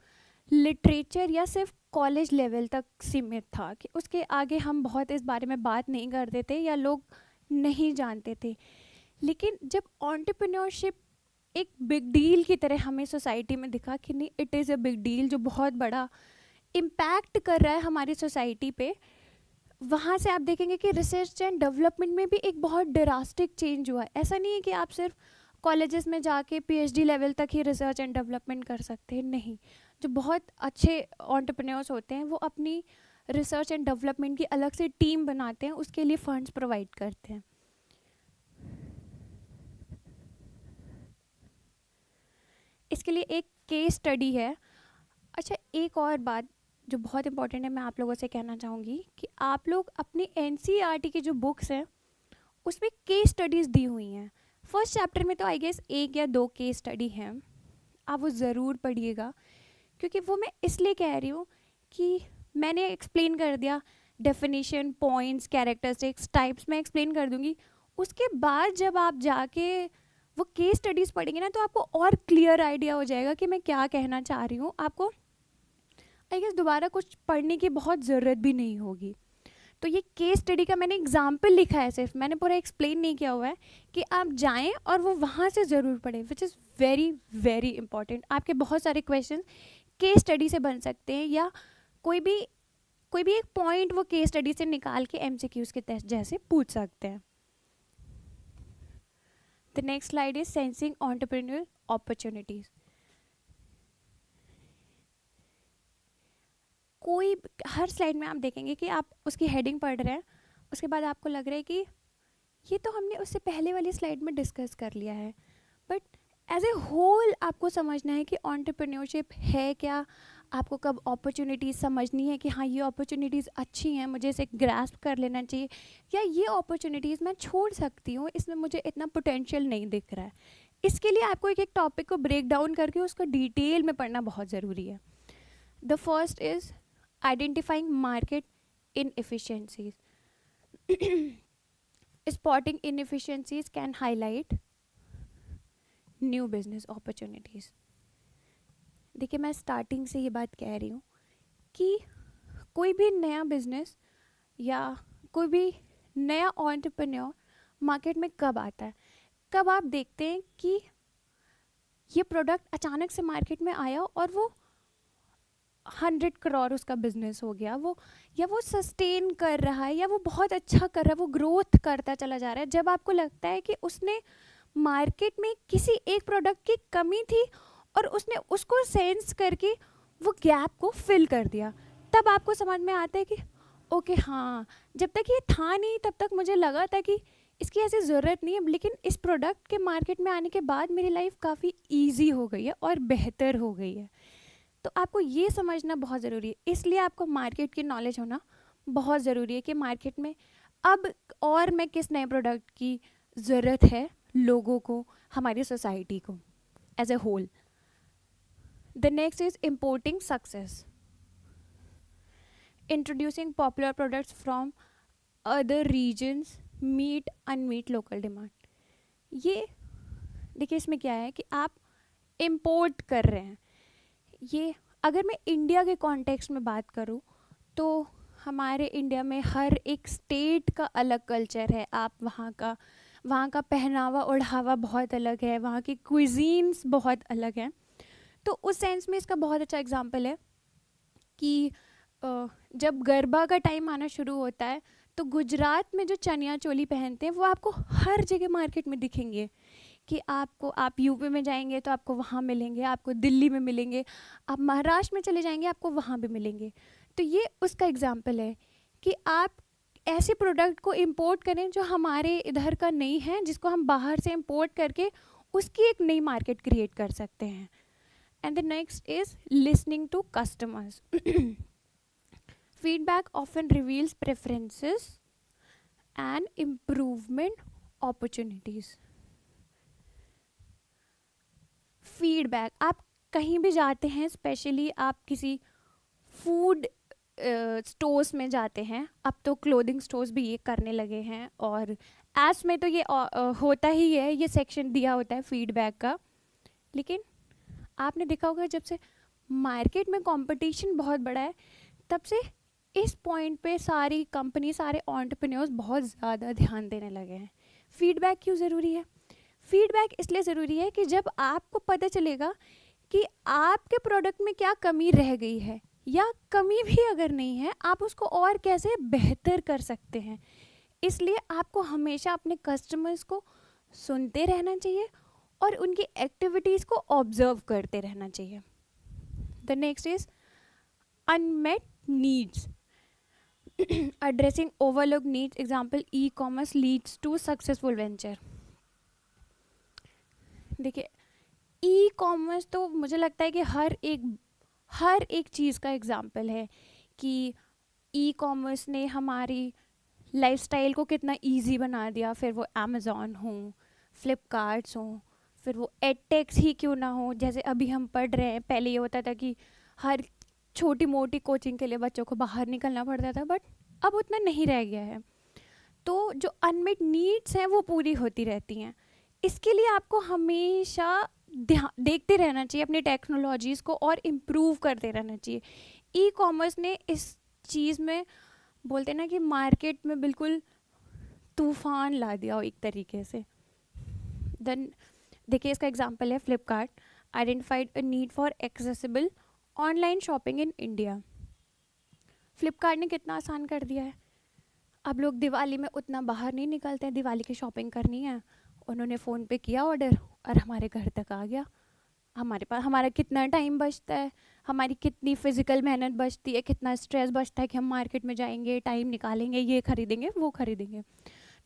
लिटरेचर या सिर्फ कॉलेज लेवल तक सीमित था, कि उसके आगे हम बहुत इस बारे में बात नहीं करते थे या लोग नहीं जानते थे। लेकिन जब एंटरप्रेन्योरशिप एक बिग डील की तरह हमें सोसाइटी में दिखा कि नहीं, it is a big deal जो बहुत बड़ा इम्पैक्ट कर रहा है हमारी सोसाइटी पे, वहाँ से आप देखेंगे कि रिसर्च एंड डेवलपमेंट में भी एक बहुत ड्रास्टिक चेंज हुआ है। ऐसा नहीं है कि आप सिर्फ कॉलेजेस में जाके PhD लेवल तक ही रिसर्च एंड डेवलपमेंट कर सकते हैं, नहीं। जो बहुत अच्छे एंटरप्रेन्योर्स होते हैं वो अपनी रिसर्च एंड डेवलपमेंट की अलग से टीम बनाते हैं, उसके लिए फंड्स प्रोवाइड करते हैं। इसके लिए एक केस स्टडी है। अच्छा, एक और बात जो बहुत इंपॉर्टेंट है, मैं आप लोगों से कहना चाहूँगी कि आप लोग अपनी NCERT की जो बुक्स हैं उसमें केस स्टडीज़ दी हुई हैं। फर्स्ट चैप्टर में तो आई गेस 1 या 2 केस स्टडी हैं, आप वो ज़रूर पढ़िएगा, क्योंकि वो मैं इसलिए कह रही हूँ कि मैंने एक्सप्लेन कर दिया डेफिनेशन, पॉइंट्स, कैरेक्टरिस्टिक्स, टाइप्स मैं एक्सप्लेन कर दूँगी। उसके बाद जब आप जाके वो केस स्टडीज़ पढ़ेंगे ना तो आपको और क्लियर आइडिया हो जाएगा कि मैं क्या कहना चाह रही हूँ। आपको आई गेस दोबारा कुछ पढ़ने की बहुत ज़रूरत भी नहीं होगी। तो ये केस स्टडी का मैंने एग्जाम्पल लिखा है, सिर्फ मैंने पूरा एक्सप्लेन नहीं किया हुआ है, कि आप जाएं और वो वहाँ से ज़रूर पढ़ें, which is very very important. आपके बहुत सारे क्वेश्चन केस स्टडी से बन सकते हैं, या कोई भी एक पॉइंट वो केस स्टडी से निकाल के MCQs के टेस्ट जैसे पूछ सकते हैं। The next slide is sensing entrepreneur opportunities. कोई हर स्लाइड में आप देखेंगे कि आप उसकी हेडिंग पढ़ रहे हैं, उसके बाद आपको लग रहा है कि ये तो हमने उससे पहले वाली स्लाइड में डिस्कस कर लिया है, बट एज ए होल आपको समझना है कि एंटरप्रेन्योरशिप है क्या, आपको कब अपॉर्चुनिटीज़ समझनी है कि हाँ ये अपॉर्चुनिटीज़ अच्छी हैं, मुझे इसे ग्रास्प कर लेना चाहिए, या ये अपॉर्चुनिटीज़ मैं छोड़ सकती हूँ, इसमें मुझे इतना पोटेंशियल नहीं दिख रहा है। इसके लिए आपको एक टॉपिक को ब्रेक डाउन करके उसको डिटेल में पढ़ना बहुत ज़रूरी है। The first is identifying market inefficiencies. Spotting inefficiencies can highlight new business opportunities. देखिए, मैं स्टार्टिंग से ये बात कह रही हूँ कि कोई भी नया बिजनेस या कोई भी नया एंटरप्रेन्योर मार्केट में कब आता है, कब आप देखते हैं कि ये प्रोडक्ट अचानक से मार्केट में आया और वो 100 करोड़ उसका बिजनेस हो गया, वो या वो सस्टेन कर रहा है, या वो बहुत अच्छा कर रहा है, वो ग्रोथ करता चला जा रहा है। जब आपको लगता है कि उसने मार्केट में किसी एक प्रोडक्ट की कमी थी और उसने उसको सेंस करके वो गैप को फिल कर दिया, तब आपको समझ में आता है कि ओके हाँ, जब तक ये था नहीं तब तक मुझे लगा था कि इसकी ऐसी ज़रूरत नहीं है, लेकिन इस प्रोडक्ट के मार्केट में आने के बाद मेरी लाइफ काफ़ी ईजी हो गई है और बेहतर हो गई है। तो आपको ये समझना बहुत ज़रूरी है, इसलिए आपको मार्केट की नॉलेज होना बहुत ज़रूरी है कि मार्केट में अब और मैं किस नए प्रोडक्ट की ज़रूरत है लोगों को, हमारी सोसाइटी को as a whole. The next is importing success, introducing popular products from other regions meet unmeet local demand. ये देखिए, इसमें क्या है कि आप इम्पोर्ट कर रहे हैं। ये अगर मैं इंडिया के कॉन्टेक्स्ट में बात करूँ तो हमारे इंडिया में हर एक स्टेट का अलग कल्चर है, आप वहाँ का पहनावा ओढ़ावा बहुत अलग है, वहाँ की क्विजीन्स बहुत अलग हैं। तो उस सेंस में इसका बहुत अच्छा एग्जांपल है कि जब गरबा का टाइम आना शुरू होता है तो गुजरात में जो चनिया चोली पहनते हैं वो आपको हर जगह मार्केट में दिखेंगे, कि आप यूपी में जाएंगे तो आपको वहाँ मिलेंगे, आपको दिल्ली में मिलेंगे, आप महाराष्ट्र में चले जाएंगे आपको वहाँ भी मिलेंगे। तो ये उसका एग्जाम्पल है कि आप ऐसे प्रोडक्ट को इंपोर्ट करें जो हमारे इधर का नहीं है, जिसको हम बाहर से इंपोर्ट करके उसकी एक नई मार्केट क्रिएट कर सकते हैं। And the next is listening to customers. Feedback often reveals preferences and improvement opportunities. Feedback, आप कहीं भी जाते हैं, स्पेशली आप किसी फूड स्टोर्स में जाते हैं, अब तो क्लोथिंग स्टोर्स भी ये करने लगे हैं, और एड्स में तो ये होता ही है, ये सेक्शन दिया होता है फीडबैक का। लेकिन आपने देखा होगा जब से मार्केट में कंपटीशन बहुत बड़ा है तब से इस पॉइंट पे सारी कंपनी, सारे एंटरप्रेन्योर्स बहुत ज़्यादा ध्यान देने लगे हैं। फीडबैक क्यों ज़रूरी है? फीडबैक इसलिए ज़रूरी है कि जब आपको पता चलेगा कि आपके प्रोडक्ट में क्या कमी रह गई है, या कमी भी अगर नहीं है आप उसको और कैसे बेहतर कर सकते हैं। इसलिए आपको हमेशा अपने कस्टमर्स को सुनते रहना चाहिए और उनकी एक्टिविटीज़ को ऑब्जर्व करते रहना चाहिए। The next is unmet needs, addressing overlooked needs, example e-commerce leads to successful venture। देखिए, ई कॉमर्स तो मुझे लगता है कि हर एक चीज़ का एग्जाम्पल है कि ई कॉमर्स ने हमारी लाइफस्टाइल को कितना इजी बना दिया। फिर वो अमेज़ॉन हो, फ्लिपकार्ट्स हो, फिर वो एडटेक्स ही क्यों ना हो, जैसे अभी हम पढ़ रहे हैं। पहले ये होता था कि हर छोटी मोटी कोचिंग के लिए बच्चों को बाहर निकलना पड़ता था, बट अब उतना नहीं रह गया है। तो जो अनमेट नीड्स हैं वो पूरी होती रहती हैं। इसके लिए आपको हमेशा देखते रहना चाहिए अपनी टेक्नोलॉजीज़ को और इम्प्रूव करते रहना चाहिए। ई कॉमर्स ने इस चीज़ में, बोलते ना कि मार्केट में बिल्कुल तूफान ला दिया हो एक तरीके से। देन देखिए, इसका एग्जांपल है Flipkart identified a need for accessible online shopping in India. Flipkart ने कितना आसान कर दिया है। अब लोग दिवाली में उतना बाहर नहीं निकलते हैं, दिवाली की शॉपिंग करनी है, उन्होंने फ़ोन पे किया ऑर्डर और हमारे घर तक आ गया। हमारा कितना टाइम बचता है, हमारी कितनी फ़िज़िकल मेहनत बचती है, कितना स्ट्रेस बचता है कि हम मार्केट में जाएंगे, टाइम निकालेंगे, ये खरीदेंगे वो खरीदेंगे।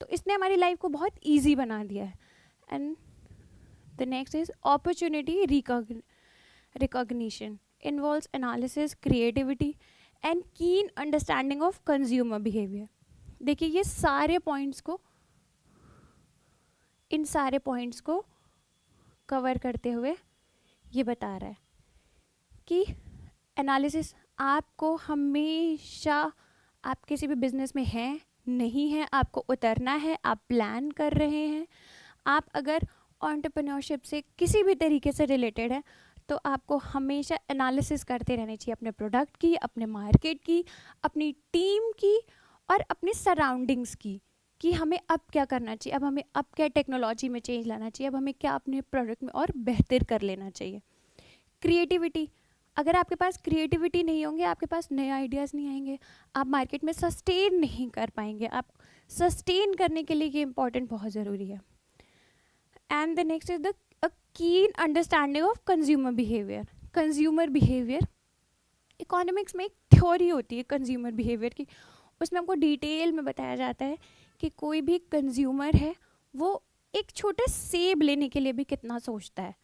तो इसने हमारी लाइफ को बहुत ईजी बना दिया है। And the next is opportunity recognition involves analysis, creativity and कीन अंडरस्टैंडिंग ऑफ कंज्यूमर बिहेवियर। देखिए, ये इन सारे पॉइंट्स को कवर करते हुए ये बता रहा है कि एनालिसिस आपको हमेशा, आप किसी भी बिजनेस में हैं नहीं है, आपको उतरना है, आप प्लान कर रहे हैं, आप अगर एंटरप्रेन्योरशिप से किसी भी तरीके से रिलेटेड है तो आपको हमेशा एनालिसिस करते रहने चाहिए अपने प्रोडक्ट की, अपने मार्केट की, अपनी टीम की और अपने सराउंडिंग्स की, कि हमें अब क्या करना चाहिए, अब क्या टेक्नोलॉजी में चेंज लाना चाहिए, अब हमें क्या अपने प्रोडक्ट में और बेहतर कर लेना चाहिए। क्रिएटिविटी, अगर आपके पास क्रिएटिविटी नहीं होंगे, आपके पास नए आइडियाज़ नहीं आएंगे, आप मार्केट में सस्टेन नहीं कर पाएंगे। आप सस्टेन करने के लिए ये इम्पॉर्टेंट बहुत ज़रूरी है। And the next is the keen understanding of consumer behaviour. Consumer behaviour, economics में एक थ्योरी होती है कंज्यूमर बिहेवियर की, उसमें हमको डिटेल में बताया जाता है कि कोई भी कंज्यूमर है वो एक छोटा सेब लेने के लिए भी कितना सोचता है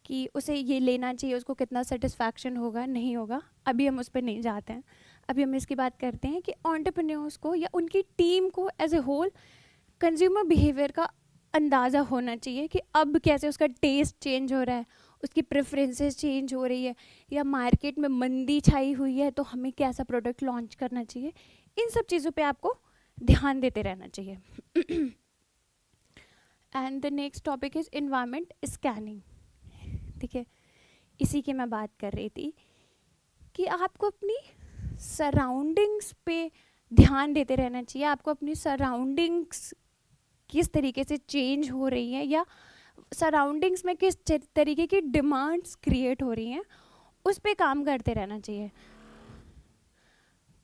कि उसे ये लेना चाहिए, उसको कितना सेटिस्फैक्शन होगा, नहीं होगा। अभी हम उस पर नहीं जाते हैं, अभी हम इसकी बात करते हैं कि एंटरप्रेन्योर्स को या उनकी टीम को as a whole consumer behaviour का अंदाज़ा होना चाहिए कि अब कैसे उसका टेस्ट चेंज हो रहा है, उसकी प्रेफरेंसेस चेंज हो रही है, या मार्केट में मंदी छाई हुई है तो हमें कैसा प्रोडक्ट लॉन्च करना चाहिए। इन सब चीज़ों पे आपको ध्यान देते रहना चाहिए। And the next topic is environment scanning. ठीक है, इसी की मैं बात कर रही थी कि आपको अपनी सराउंडिंग्स पे ध्यान देते रहना चाहिए। आपको अपनी सराउंडिंग्स किस तरीके से चेंज हो रही हैं या सराउंडिंग्स में किस तरीके की डिमांड्स क्रिएट हो रही हैं, उस पे काम करते रहना चाहिए।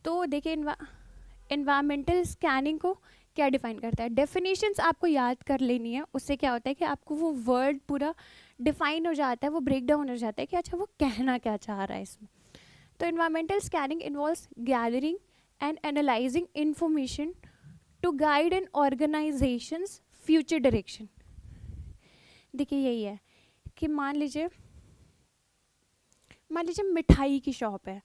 तो देखिए इन्वायरमेंटल स्कैनिंग को क्या डिफाइन करता है, डेफिनेशंस आपको याद कर लेनी है। उससे क्या होता है कि आपको वो वर्ड पूरा डिफाइन हो जाता है, वो ब्रेक डाउन हो जाता है कि अच्छा वो कहना क्या चाह रहा है इसमें। तो environmental scanning involves gathering and analysing information to guide an organisation's future direction. देखिए यही है कि मान लीजिए मिठाई की शॉप है,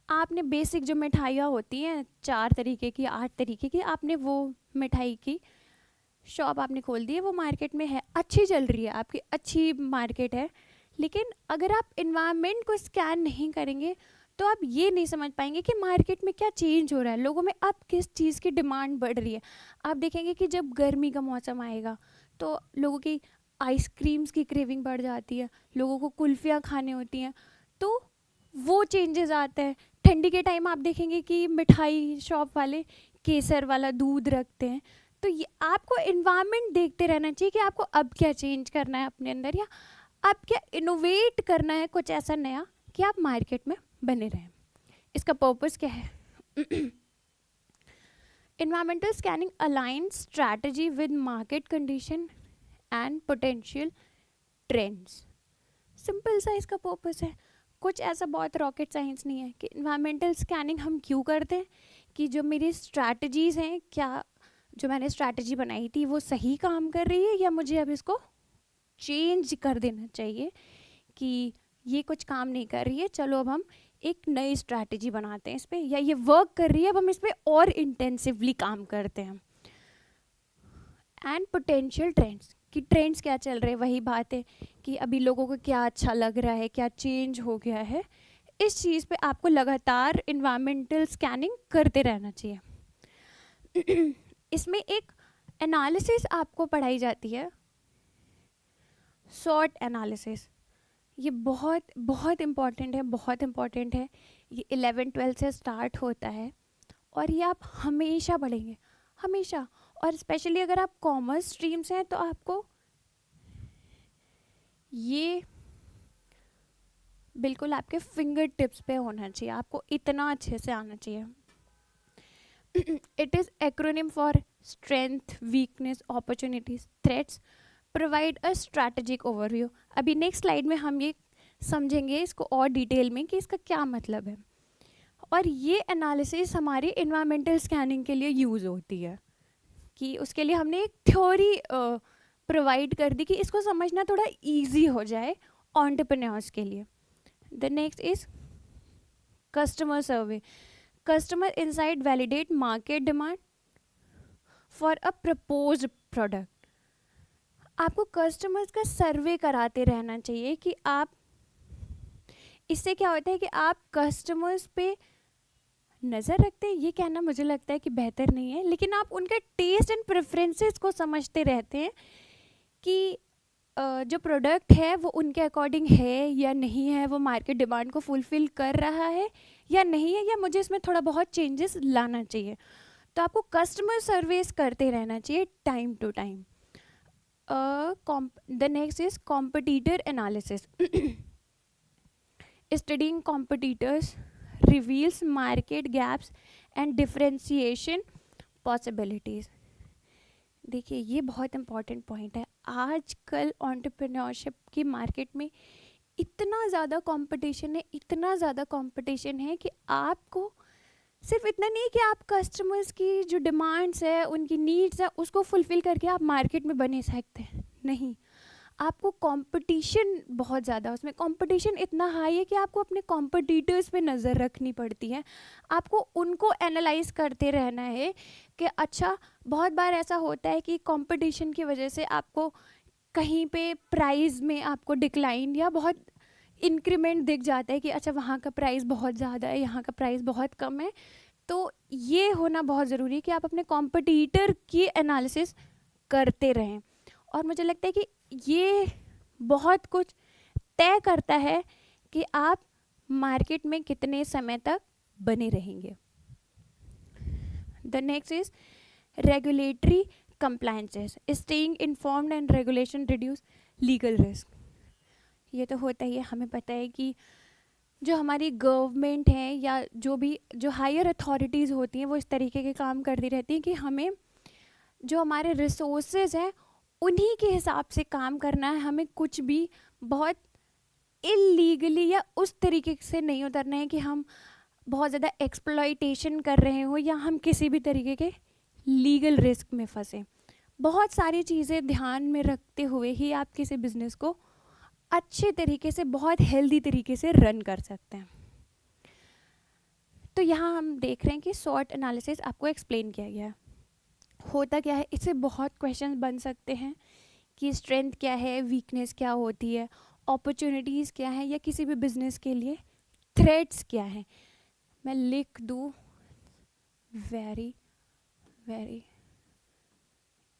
आपने बेसिक जो मिठाइयाँ होती हैं 4 तरीके की 8 तरीके की, आपने वो मिठाई की शॉप आपने खोल दी है, वो मार्केट में है, अच्छी चल रही है, आपकी अच्छी मार्केट है। लेकिन अगर आप इन्वायरमेंट को स्कैन नहीं करेंगे तो आप ये नहीं समझ पाएंगे कि मार्केट में क्या चेंज हो रहा है, लोगों में अब किस चीज़ की डिमांड बढ़ रही है। आप देखेंगे कि जब गर्मी का मौसम आएगा तो लोगों की आइसक्रीम्स की क्रेविंग बढ़ जाती है, लोगों को कुल्फियाँ खाने होती हैं, तो वो चेंजेस आते हैं। ठंडी के टाइम आप देखेंगे कि मिठाई शॉप वाले केसर वाला दूध रखते हैं। तो ये आपको इन्वायरमेंट देखते रहना चाहिए कि आपको अब क्या चेंज करना है अपने अंदर, या आप क्या इनोवेट करना है कुछ ऐसा नया कि आप मार्केट में बने रहें। इसका पर्पस क्या है? Environmental scanning align strategy with market condition and potential trends. Simple सा इसका पर्पस है, कुछ ऐसा बहुत रॉकेट साइंस नहीं है। कि इन्वायरमेंटल स्कैनिंग हम क्यों करते हैं कि जो मेरी स्ट्रैटेजीज़ हैं, क्या जो मैंने स्ट्रैटेजी बनाई थी वो सही काम कर रही है, या मुझे अब इसको चेंज कर देना चाहिए कि ये कुछ काम नहीं कर रही है, चलो अब हम एक नई स्ट्रैटेजी बनाते हैं इस पर, या ये वर्क कर रही है अब हम इस पर और इंटेंसिवली काम करते हैं। एंड पोटेंशियल ट्रेंड्स, कि ट्रेंड्स क्या चल रहे हैं, वही बात है कि अभी लोगों को क्या अच्छा लग रहा है, क्या चेंज हो गया है, इस चीज़ पे आपको लगातार इन्वायरमेंटल स्कैनिंग करते रहना चाहिए। इसमें एक एनालिसिस आपको पढ़ाई जाती है, सॉर्ट एनालिसिस। ये बहुत बहुत इम्पॉर्टेंट है, बहुत इम्पॉर्टेंट है। ये 11-12 से स्टार्ट होता है और ये आप हमेशा पढ़ेंगे, हमेशा। और स्पेशली अगर आप कॉमर्स स्ट्रीम से हैं तो आपको ये बिल्कुल आपके फिंगर टिप्स पे होना चाहिए, आपको इतना अच्छे से आना चाहिए। It is acronym for strength, weakness, opportunities, threats, provide a strategic overview. अभी नेक्स्ट स्लाइड में हम ये समझेंगे इसको और डिटेल में कि इसका क्या मतलब है। और ये एनालिसिस हमारी इन्वायरमेंटल स्कैनिंग के लिए यूज़ होती है, कि उसके लिए हमने एक थ्योरी प्रोवाइड कर दी कि इसको समझना थोड़ा इजी हो जाए एंटरप्रेन्योर्स के लिए। The next is customer survey. Customer insight validate market demand for a proposed product. आपको कस्टमर्स का सर्वे कराते रहना चाहिए कि आप, इससे क्या होता है कि आप कस्टमर्स पे नज़र रखते हैं, ये कहना मुझे लगता है कि बेहतर नहीं है, लेकिन आप उनके टेस्ट एंड प्रेफरेंसेस को समझते रहते हैं कि जो प्रोडक्ट है वो उनके अकॉर्डिंग है या नहीं है, वो मार्केट डिमांड को फुलफ़िल कर रहा है या नहीं है, या मुझे इसमें थोड़ा बहुत चेंजेस लाना चाहिए। तो आपको कस्टमर सर्विस करते रहना चाहिए time to time. The next is competitor analysis. Studying competitors reveals market gaps and differentiation possibilities. देखिए ये बहुत इंपॉर्टेंट पॉइंट है। आजकल एंटरप्रेन्योरशिप की मार्केट में इतना ज़्यादा कंपटीशन है, इतना ज़्यादा कंपटीशन है कि आपको सिर्फ इतना नहीं है कि आप कस्टमर्स की जो डिमांड्स है, उनकी नीड्स है, उसको फुलफ़िल करके आप मार्केट में बने सकते हैं, नहीं। आपको कंपटीशन बहुत ज़्यादा, उसमें कंपटीशन इतना हाई है कि आपको अपने कॉम्पिटिटर्स पे नज़र रखनी पड़ती है, आपको उनको एनालाइज करते रहना है कि अच्छा, बहुत बार ऐसा होता है कि कंपटीशन की वजह से आपको कहीं पे प्राइस में आपको डिक्लाइन या बहुत इंक्रीमेंट दिख जाता है कि अच्छा वहाँ का प्राइस बहुत ज़्यादा है, यहाँ का प्राइस बहुत कम है। तो ये होना बहुत ज़रूरी है कि आप अपने कॉम्पिटिटर की एनालिसिस करते रहें। और मुझे लगता है कि ये बहुत कुछ तय करता है कि आप मार्केट में कितने समय तक बने रहेंगे। The next is regulatory compliances, staying informed and regulation reduce legal risk। ये तो होता ही है, हमें पता है कि जो हमारी गवर्नमेंट है या जो हायर अथॉरिटीज़ होती हैं वो इस तरीके के काम करती रहती हैं कि हमें जो हमारे रिसोर्सेज हैं उन्हीं के हिसाब से काम करना है, हमें कुछ भी बहुत इलीगली या उस तरीके से नहीं उतरना है कि हम बहुत ज़्यादा एक्सप्लॉइटेशन कर रहे हो या हम किसी भी तरीके के लीगल रिस्क में फंसे। बहुत सारी चीज़ें ध्यान में रखते हुए ही आप किसी बिज़नेस को अच्छे तरीके से, बहुत हेल्दी तरीके से रन कर सकते हैं। तो यहाँ हम देख रहे हैं कि SWOT एनालिसिस आपको एक्सप्लेन किया गया है। होता क्या है, इससे बहुत क्वेश्चंस बन सकते हैं कि स्ट्रेंथ क्या है, वीकनेस क्या होती है, अपॉर्चुनिटीज़ क्या है, या किसी भी बिजनेस के लिए थ्रेट्स क्या है। मैं लिख दूँ, वेरी वेरी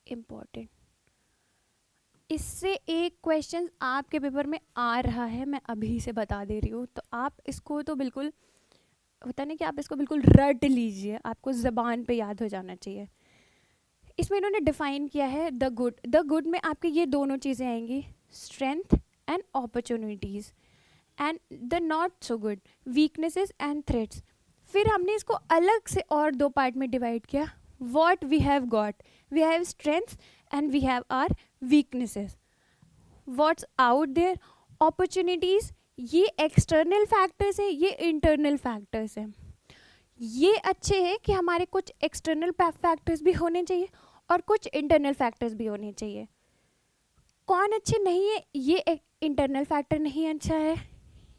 इम्पोर्टेंट। इससे एक क्वेश्चन आपके पेपर में आ रहा है, मैं अभी से बता दे रही हूँ, तो आप इसको तो बिल्कुल, होता नहीं कि आप इसको बिल्कुल रट लीजिए, आपको ज़बान पे याद हो जाना चाहिए। इसमें इन्होंने डिफाइन किया है द गुड। द गुड में आपके ये दोनों चीज़ें आएंगी, strength and opportunities, and the not so good, weaknesses and threats. फिर हमने इसको अलग से और दो पार्ट में डिवाइड किया, what we have got, we have strengths and we have are weaknesses. What's out there, opportunities, ये एक्सटर्नल फैक्टर्स है, ये इंटरनल फैक्टर्स हैं। ये अच्छे हैं कि हमारे कुछ एक्सटर्नल फैक्टर्स भी होने चाहिए और कुछ इंटरनल फैक्टर्स भी होने चाहिए। कौन अच्छे नहीं है, ये इंटरनल फैक्टर नहीं अच्छा है,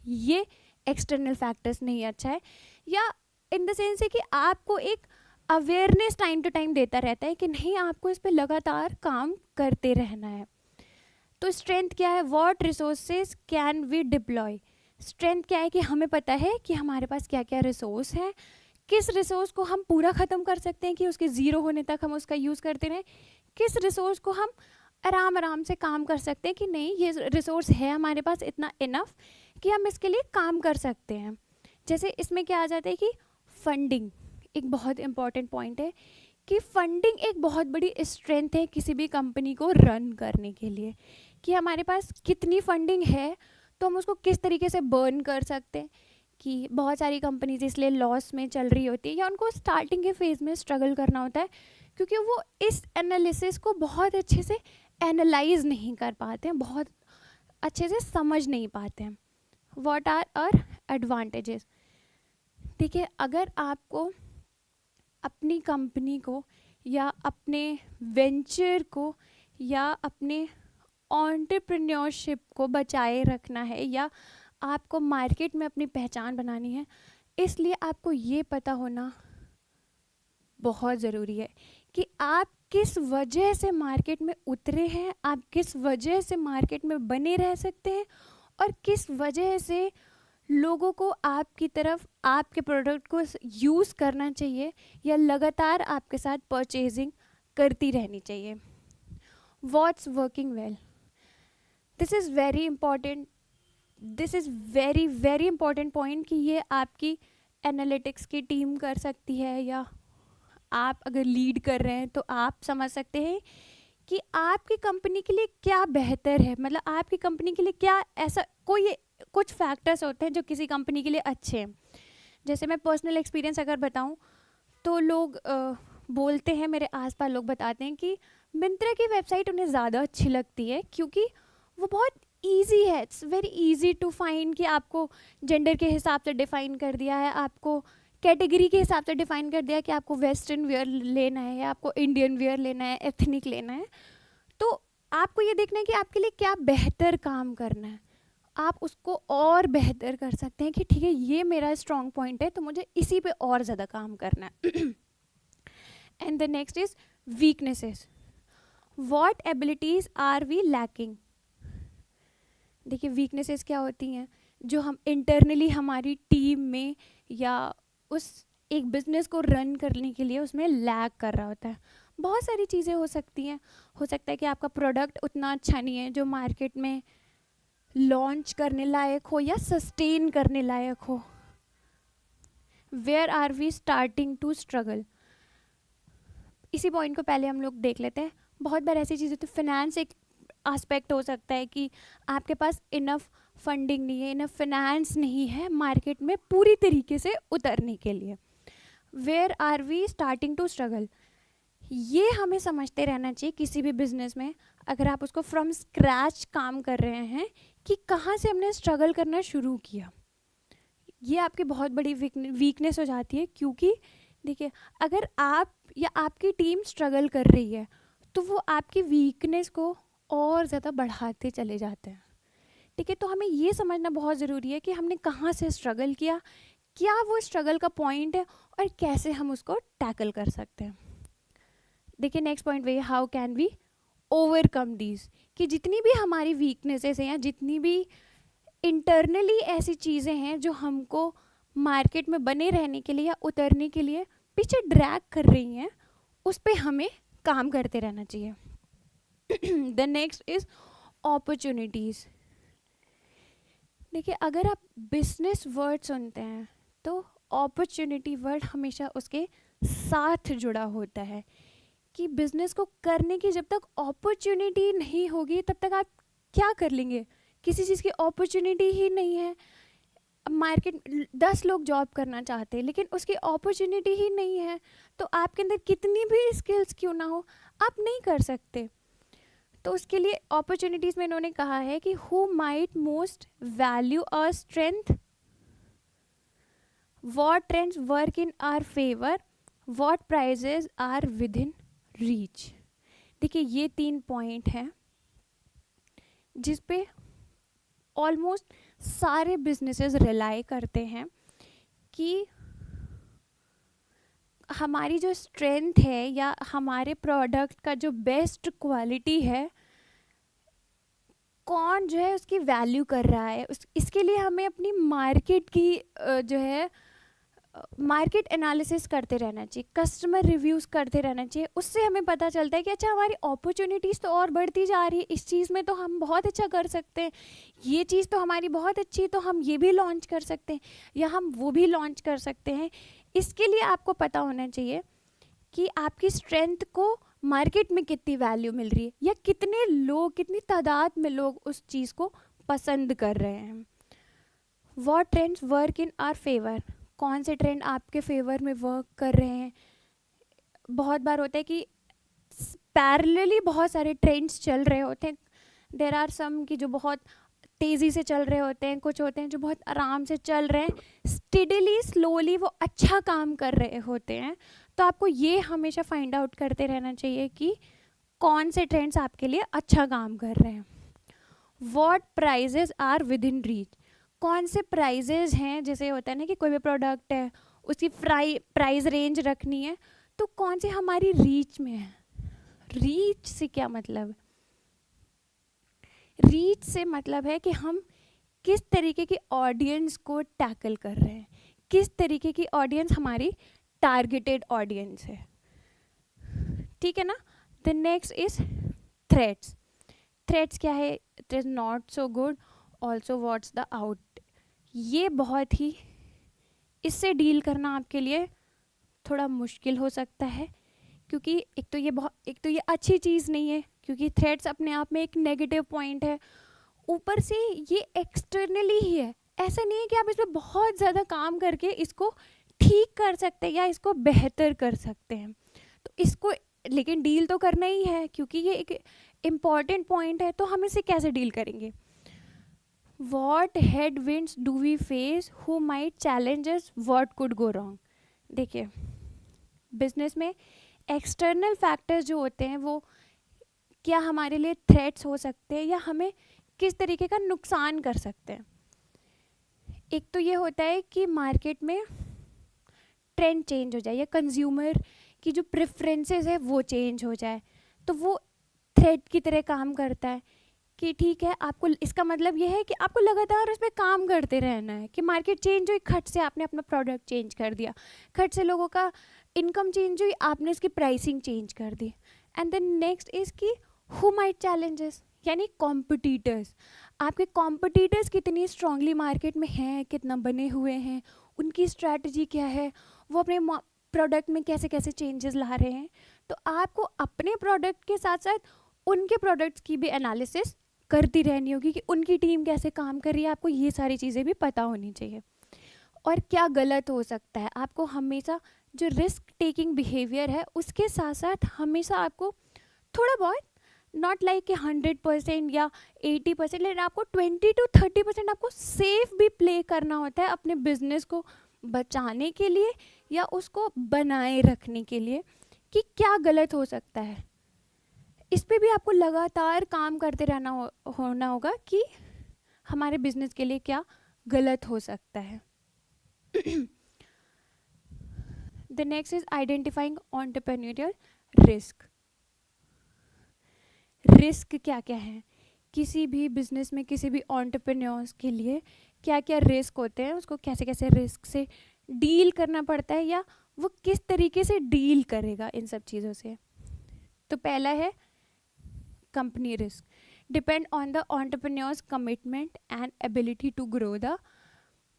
ये एक्सटर्नल फैक्टर्स नहीं अच्छा है, या इन द सेंस है कि आपको एक अवेयरनेस टाइम टू टाइम देता रहता है कि नहीं, आपको इस पर लगातार काम करते रहना है। तो स्ट्रेंथ क्या है, what resources can we deploy. Strength क्या है कि हमें पता है कि हमारे पास क्या क्या रिसोर्स है, किस रिसोर्स को हम पूरा ख़त्म कर सकते हैं कि उसके ज़ीरो होने तक हम उसका यूज़ करते रहें, किस रिसोर्स को हम आराम आराम से काम कर सकते हैं कि नहीं, ये रिसोर्स है हमारे पास इतना इनफ कि हम इसके लिए काम कर सकते हैं। जैसे इसमें क्या आ जाता है कि फंडिंग एक बहुत इंपॉर्टेंट पॉइंट है, कि फंडिंग एक बहुत बड़ी स्ट्रेंथ है किसी भी कंपनी को रन करने के लिए, कि हमारे पास कितनी फंडिंग है तो हम उसको किस तरीके से बर्न कर सकते हैं। कि बहुत सारी कंपनीज इसलिए लॉस में चल रही होती है या उनको स्टार्टिंग के फेज़ में स्ट्रगल करना होता है, क्योंकि वो इस एनालिसिस को बहुत अच्छे से एनालाइज नहीं कर पाते हैं, बहुत अच्छे से समझ नहीं पाते हैं। What are our advantages. देखिए, अगर आपको अपनी कंपनी को या अपने वेंचर को या अपने एंटरप्रेन्योरशिप को बचाए रखना है या आपको मार्केट में अपनी पहचान बनानी है, इसलिए आपको ये पता होना बहुत ज़रूरी है कि आप किस वजह से मार्केट में उतरे हैं, आप किस वजह से मार्केट में बने रह सकते हैं, और किस वजह से लोगों को आपकी तरफ आपके प्रोडक्ट को यूज़ करना चाहिए या लगातार आपके साथ परचेजिंग करती रहनी चाहिए। What's working well, this is very important, this is very very important point, कि ये आपकी एनालिटिक्स की टीम कर सकती है, या आप अगर लीड कर रहे हैं तो आप समझ सकते हैं कि आपकी कंपनी के लिए क्या बेहतर है। मतलब आपकी कंपनी के लिए क्या ऐसा कोई कुछ फैक्टर्स होते हैं जो किसी कंपनी के लिए अच्छे हैं। जैसे मैं पर्सनल एक्सपीरियंस अगर बताऊं तो लोग बोलते हैं, मेरे आसपास लोग बताते हैं कि मिंत्रा की वेबसाइट उन्हें ज़्यादा अच्छी लगती है क्योंकि वो बहुत ईजी है, it's very easy to find, कि आपको जेंडर के हिसाब से डिफ़ाइन कर दिया है, आपको कैटेगरी के हिसाब से डिफ़ाइन कर दिया है कि आपको वेस्टर्न वेयर लेना है या आपको इंडियन वेयर लेना है, एथनिक लेना है। तो आपको ये देखना है कि आपके लिए क्या बेहतर काम करना है, आप उसको और बेहतर कर सकते हैं कि ठीक है, ये मेरा स्ट्रॉन्ग पॉइंट है तो मुझे इसी पे और ज़्यादा काम करना है। And the next is weaknesses, what abilities are we lacking. देखिए, वीकनेसेस क्या होती हैं, जो हम इंटरनली हमारी टीम में या उस एक बिज़नेस को रन करने के लिए उसमें लैग कर रहा होता है। बहुत सारी चीज़ें हो सकती हैं, हो सकता है कि आपका प्रोडक्ट उतना अच्छा नहीं है जो मार्केट में लॉन्च करने लायक हो या सस्टेन करने लायक हो। Where are we starting to struggle, इसी पॉइंट को पहले हम लोग देख लेते हैं। बहुत बार ऐसी चीज़ें, तो फिनेंस एक एस्पेक्ट हो सकता है कि आपके पास इनफ फंडिंग नहीं है, इनफ फाइनेंस नहीं है मार्केट में पूरी तरीके से उतरने के लिए। Where are we starting to struggle, ये हमें समझते रहना चाहिए किसी भी बिजनेस में। अगर आप उसको फ्रॉम स्क्रैच काम कर रहे हैं कि कहाँ से हमने स्ट्रगल करना शुरू किया, ये आपकी बहुत बड़ी वीकनेस हो जाती है। क्योंकि देखिए, अगर आप या आपकी टीम स्ट्रगल कर रही है तो वो आपकी वीकनेस को और ज़्यादा बढ़ाते चले जाते हैं। ठीक है, तो हमें ये समझना बहुत ज़रूरी है कि हमने कहाँ से स्ट्रगल किया, क्या वो स्ट्रगल का पॉइंट है और कैसे हम उसको टैकल कर सकते हैं। देखिए नेक्स्ट पॉइंट वही, how can we overcome these, कि जितनी भी हमारी वीकनेसेस हैं या जितनी भी इंटरनली ऐसी चीज़ें हैं जो हमको मार्केट में बने रहने के लिए या उतरने के लिए पीछे ड्रैग कर रही हैं, उस पर हमें काम करते रहना चाहिए। The next is opportunities. देखिए, अगर आप बिजनेस वर्ड सुनते हैं तो अपॉर्चुनिटी वर्ड हमेशा उसके साथ जुड़ा होता है कि बिजनेस को करने की जब तक अपॉर्चुनिटी नहीं होगी तब तक आप क्या कर लेंगे। किसी चीज़ की अपॉर्चुनिटी ही नहीं है, मार्केट 10 लोग जॉब करना चाहते हैं लेकिन उसकी अपॉर्चुनिटी ही नहीं है, तो आपके अंदर कितनी भी स्किल्स क्यों ना हो आप नहीं कर सकते। तो उसके लिए अपॉर्चुनिटीज़ में इन्होंने कहा है कि who might most value a strength, what trends work in our favour, what prizes are within reach. देखिए, ये 3 पॉइंट हैं जिस पे ऑलमोस्ट सारे बिजनेसेस रिलाई करते हैं कि हमारी जो स्ट्रेंथ है या हमारे प्रोडक्ट का जो बेस्ट क्वालिटी है, कौन जो है उसकी वैल्यू कर रहा है, इसके लिए हमें अपनी मार्केट की जो है मार्केट एनालिसिस करते रहना चाहिए, कस्टमर रिव्यूज़ करते रहना चाहिए। उससे हमें पता चलता है कि अच्छा हमारी अपॉर्चुनिटीज़ तो और बढ़ती जा रही है, इस चीज़ में तो हम बहुत अच्छा कर सकते हैं, ये चीज़ तो हमारी बहुत अच्छी है तो हम ये भी लॉन्च कर सकते हैं या हम वो भी लॉन्च कर सकते हैं। इसके लिए आपको पता होना चाहिए कि आपकी स्ट्रेंथ को मार्केट में कितनी वैल्यू मिल रही है या कितने लोग, कितनी तादाद में लोग उस चीज़ को पसंद कर रहे हैं। What trends work in our favour, कौन से ट्रेंड आपके फेवर में वर्क कर रहे हैं। बहुत बार होता है कि पैरेलली बहुत सारे ट्रेंड्स चल रहे होते हैं, देयर आर सम कि जो बहुत तेज़ी से चल रहे होते हैं, कुछ होते हैं जो बहुत आराम से चल रहे हैं, स्टेडीली स्लोली वो अच्छा काम कर रहे होते हैं। तो आपको ये हमेशा फाइंड आउट करते रहना चाहिए कि कौन से ट्रेंड्स आपके लिए अच्छा काम कर रहे हैं। What prizes are within reach, कौन से प्राइजेज हैं, जैसे होता है ना कि कोई भी प्रोडक्ट है उसकी प्राइस रेंज रखनी है तो कौन सी हमारी रीच में है। रीच से क्या मतलब, रीच से मतलब है कि हम किस तरीके की ऑडियंस को टैकल कर रहे हैं, किस तरीके की ऑडियंस हमारी टारगेटेड ऑडियंस है। ठीक है ना। The next is threats. Threats क्या है, it is not so good, also what's the out. ये बहुत ही, इससे डील करना आपके लिए थोड़ा मुश्किल हो सकता है क्योंकि एक तो ये अच्छी चीज़ नहीं है क्योंकि थ्रेट्स अपने आप में एक नेगेटिव पॉइंट है, ऊपर से ये एक्सटर्नली ही है। ऐसा नहीं है कि आप इस पर बहुत ज़्यादा काम करके इसको ठीक कर सकते हैं या इसको बेहतर कर सकते हैं, तो इसको लेकिन डील तो करना ही है क्योंकि ये एक इम्पॉर्टेंट पॉइंट है। तो हम इसे कैसे डील करेंगे। What headwinds do we face? Who might challenge us? What could go wrong? देखिए, बिजनेस में एक्सटर्नल फैक्टर्स जो होते हैं वो क्या हमारे लिए थ्रेट्स हो सकते हैं या हमें किस तरीके का नुकसान कर सकते हैं। एक तो ये होता है कि मार्केट में ट्रेंड चेंज हो जाए या कंज्यूमर की जो प्रेफरेंसेस है वो चेंज हो जाए, तो वो थ्रेट की तरह काम करता है कि ठीक है, आपको इसका मतलब ये है कि आपको लगातार उस पर काम करते रहना है कि मार्केट चेंज हुई, खट से आपने अपना प्रोडक्ट चेंज कर दिया, खट से लोगों का इनकम चेंज हुई, आपने इसकी प्राइसिंग चेंज कर दी। एंड देन नेक्स्ट इज़ कि हु माइट चैलेंजेस, यानी कॉम्पिटिटर्स। आपके कॉम्पिटिटर्स कितनी स्ट्रांगली मार्केट में हैं, कितना बने हुए हैं, उनकी स्ट्रैटेजी क्या है, वो अपने प्रोडक्ट में कैसे कैसे चेंजेस ला रहे हैं। तो आपको अपने प्रोडक्ट के साथ साथ उनके प्रोडक्ट्स की भी एनालिसिस करती रहनी होगी कि उनकी टीम कैसे काम कर रही है, आपको ये सारी चीज़ें भी पता होनी चाहिए। और क्या गलत हो सकता है, आपको हमेशा जो रिस्क टेकिंग बिहेवियर है उसके साथ साथ हमेशा आपको थोड़ा बहुत, नॉट लाइक कि 100% या 80%, लेकिन आपको 20 to 30% आपको सेफ भी प्ले करना होता है अपने बिजनेस को बचाने के लिए या उसको बनाए रखने के लिए कि क्या गलत हो सकता है। इस पे भी आपको लगातार काम करते रहना होना होगा कि हमारे बिजनेस के लिए क्या गलत हो सकता है। The next is identifying entrepreneurial risk. Risk क्या क्या है किसी भी बिजनेस में, किसी भी एंटरप्रेन्योर्स के लिए क्या क्या रिस्क होते हैं, उसको कैसे कैसे रिस्क से डील करना पड़ता है या वो किस तरीके से डील करेगा इन सब चीज़ों से। तो पहला है company risk, depend on the entrepreneur's commitment and ability to grow the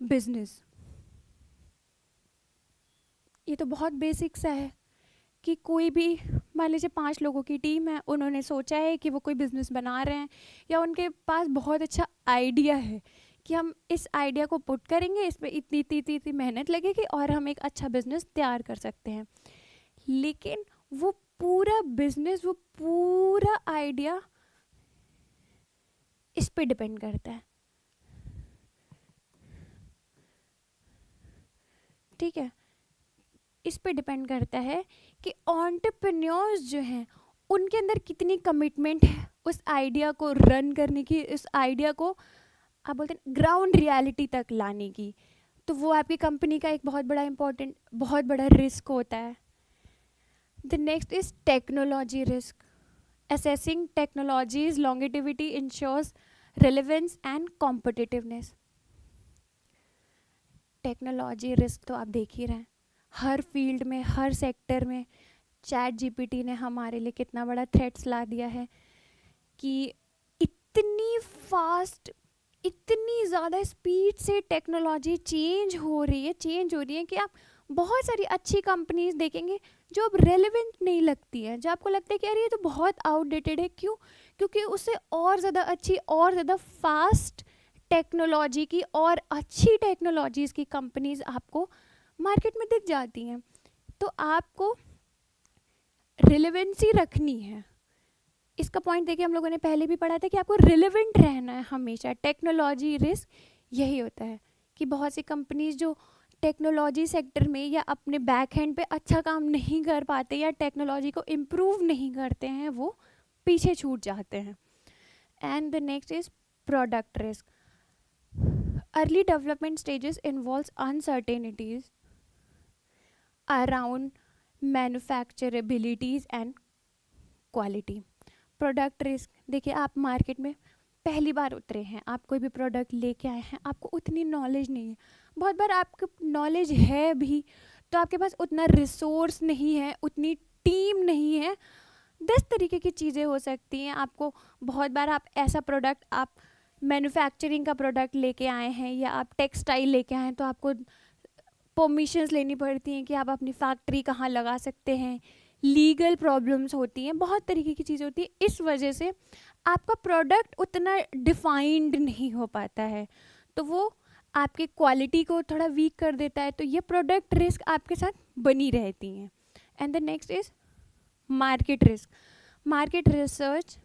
business. ये तो बहुत बेसिक सा है कि कोई भी, मान लीजिए 5 लोगों की टीम है, उन्होंने सोचा है कि वो कोई बिज़नेस बना रहे हैं या उनके पास बहुत अच्छा आइडिया है कि हम इस आइडिया को पुट करेंगे, इस पर इतनी इतनी इतनी इतनी मेहनत लगेगी और हम एक अच्छा बिज़नेस तैयार कर सकते हैं। लेकिन वो पूरा बिज़नेस, वो पूरा आइडिया इस पे डिपेंड करता है, ठीक है। इस पे डिपेंड करता है कि एंटरप्रेन्योर्स जो हैं उनके अंदर कितनी कमिटमेंट है उस आइडिया को रन करने की, उस आइडिया को आप बोलते हैं ग्राउंड रियलिटी तक लाने की। तो वो आपकी कंपनी का एक बहुत बड़ा इम्पोर्टेंट, बहुत बड़ा रिस्क होता है। The next is technology risk, assessing technology's longevity ensures relevance and competitiveness. Technology risk तो आप देख ही रहे हैं, हर फील्ड में, हर सेक्टर में चैट जीपीटी ने हमारे लिए कितना बड़ा थ्रेट्स ला दिया है कि इतनी फास्ट, इतनी ज़्यादा स्पीड से टेक्नोलॉजी चेंज हो रही है कि आप बहुत सारी अच्छी कंपनीज देखेंगे जो अब रेलेवेंट नहीं लगती हैं, जो आपको लगता है कि यार ये तो बहुत आउटडेटेड है। क्यों? क्योंकि उससे और ज़्यादा अच्छी, और ज़्यादा फास्ट टेक्नोलॉजी की और अच्छी टेक्नोलॉजीज़ की कंपनीज आपको मार्केट में दिख जाती हैं। तो आपको रिलेवेंसी रखनी है। इसका पॉइंट देखिए, हम लोगों ने पहले भी पढ़ा था कि आपको रिलेवेंट रहना है हमेशा। टेक्नोलॉजी रिस्क यही होता है कि बहुत सी कंपनीज जो टेक्नोलॉजी सेक्टर में या अपने बैक हैंड पे अच्छा काम नहीं कर पाते या टेक्नोलॉजी को इम्प्रूव नहीं करते हैं, वो पीछे छूट जाते हैं। And the next is product risk. Early development stages involves uncertainties around manufacturabilities and quality. Product risk देखिए, आप मार्केट में पहली बार उतरे हैं, आप कोई भी प्रोडक्ट लेके आए हैं, आपको उतनी नॉलेज नहीं है। बहुत बार आपको नॉलेज है भी तो आपके पास उतना रिसोर्स नहीं है, उतनी टीम नहीं है। 10 तरीके की चीज़ें हो सकती हैं। आपको बहुत बार आप ऐसा प्रोडक्ट, आप मैन्युफैक्चरिंग का प्रोडक्ट लेके आए हैं या आप टेक्सटाइल लेके आए हैं, तो आपको परमिशंस लेनी पड़ती हैं कि आप अपनी फैक्ट्री कहाँ लगा सकते हैं, लीगल प्रॉब्लम्स होती हैं, बहुत तरीके की चीज़ें होती हैं। इस वजह से आपका प्रोडक्ट उतना डिफाइंड नहीं हो पाता है, तो वो आपकी क्वालिटी को थोड़ा वीक कर देता है। तो ये प्रोडक्ट रिस्क आपके साथ बनी रहती हैं। And the next is market risk. Market research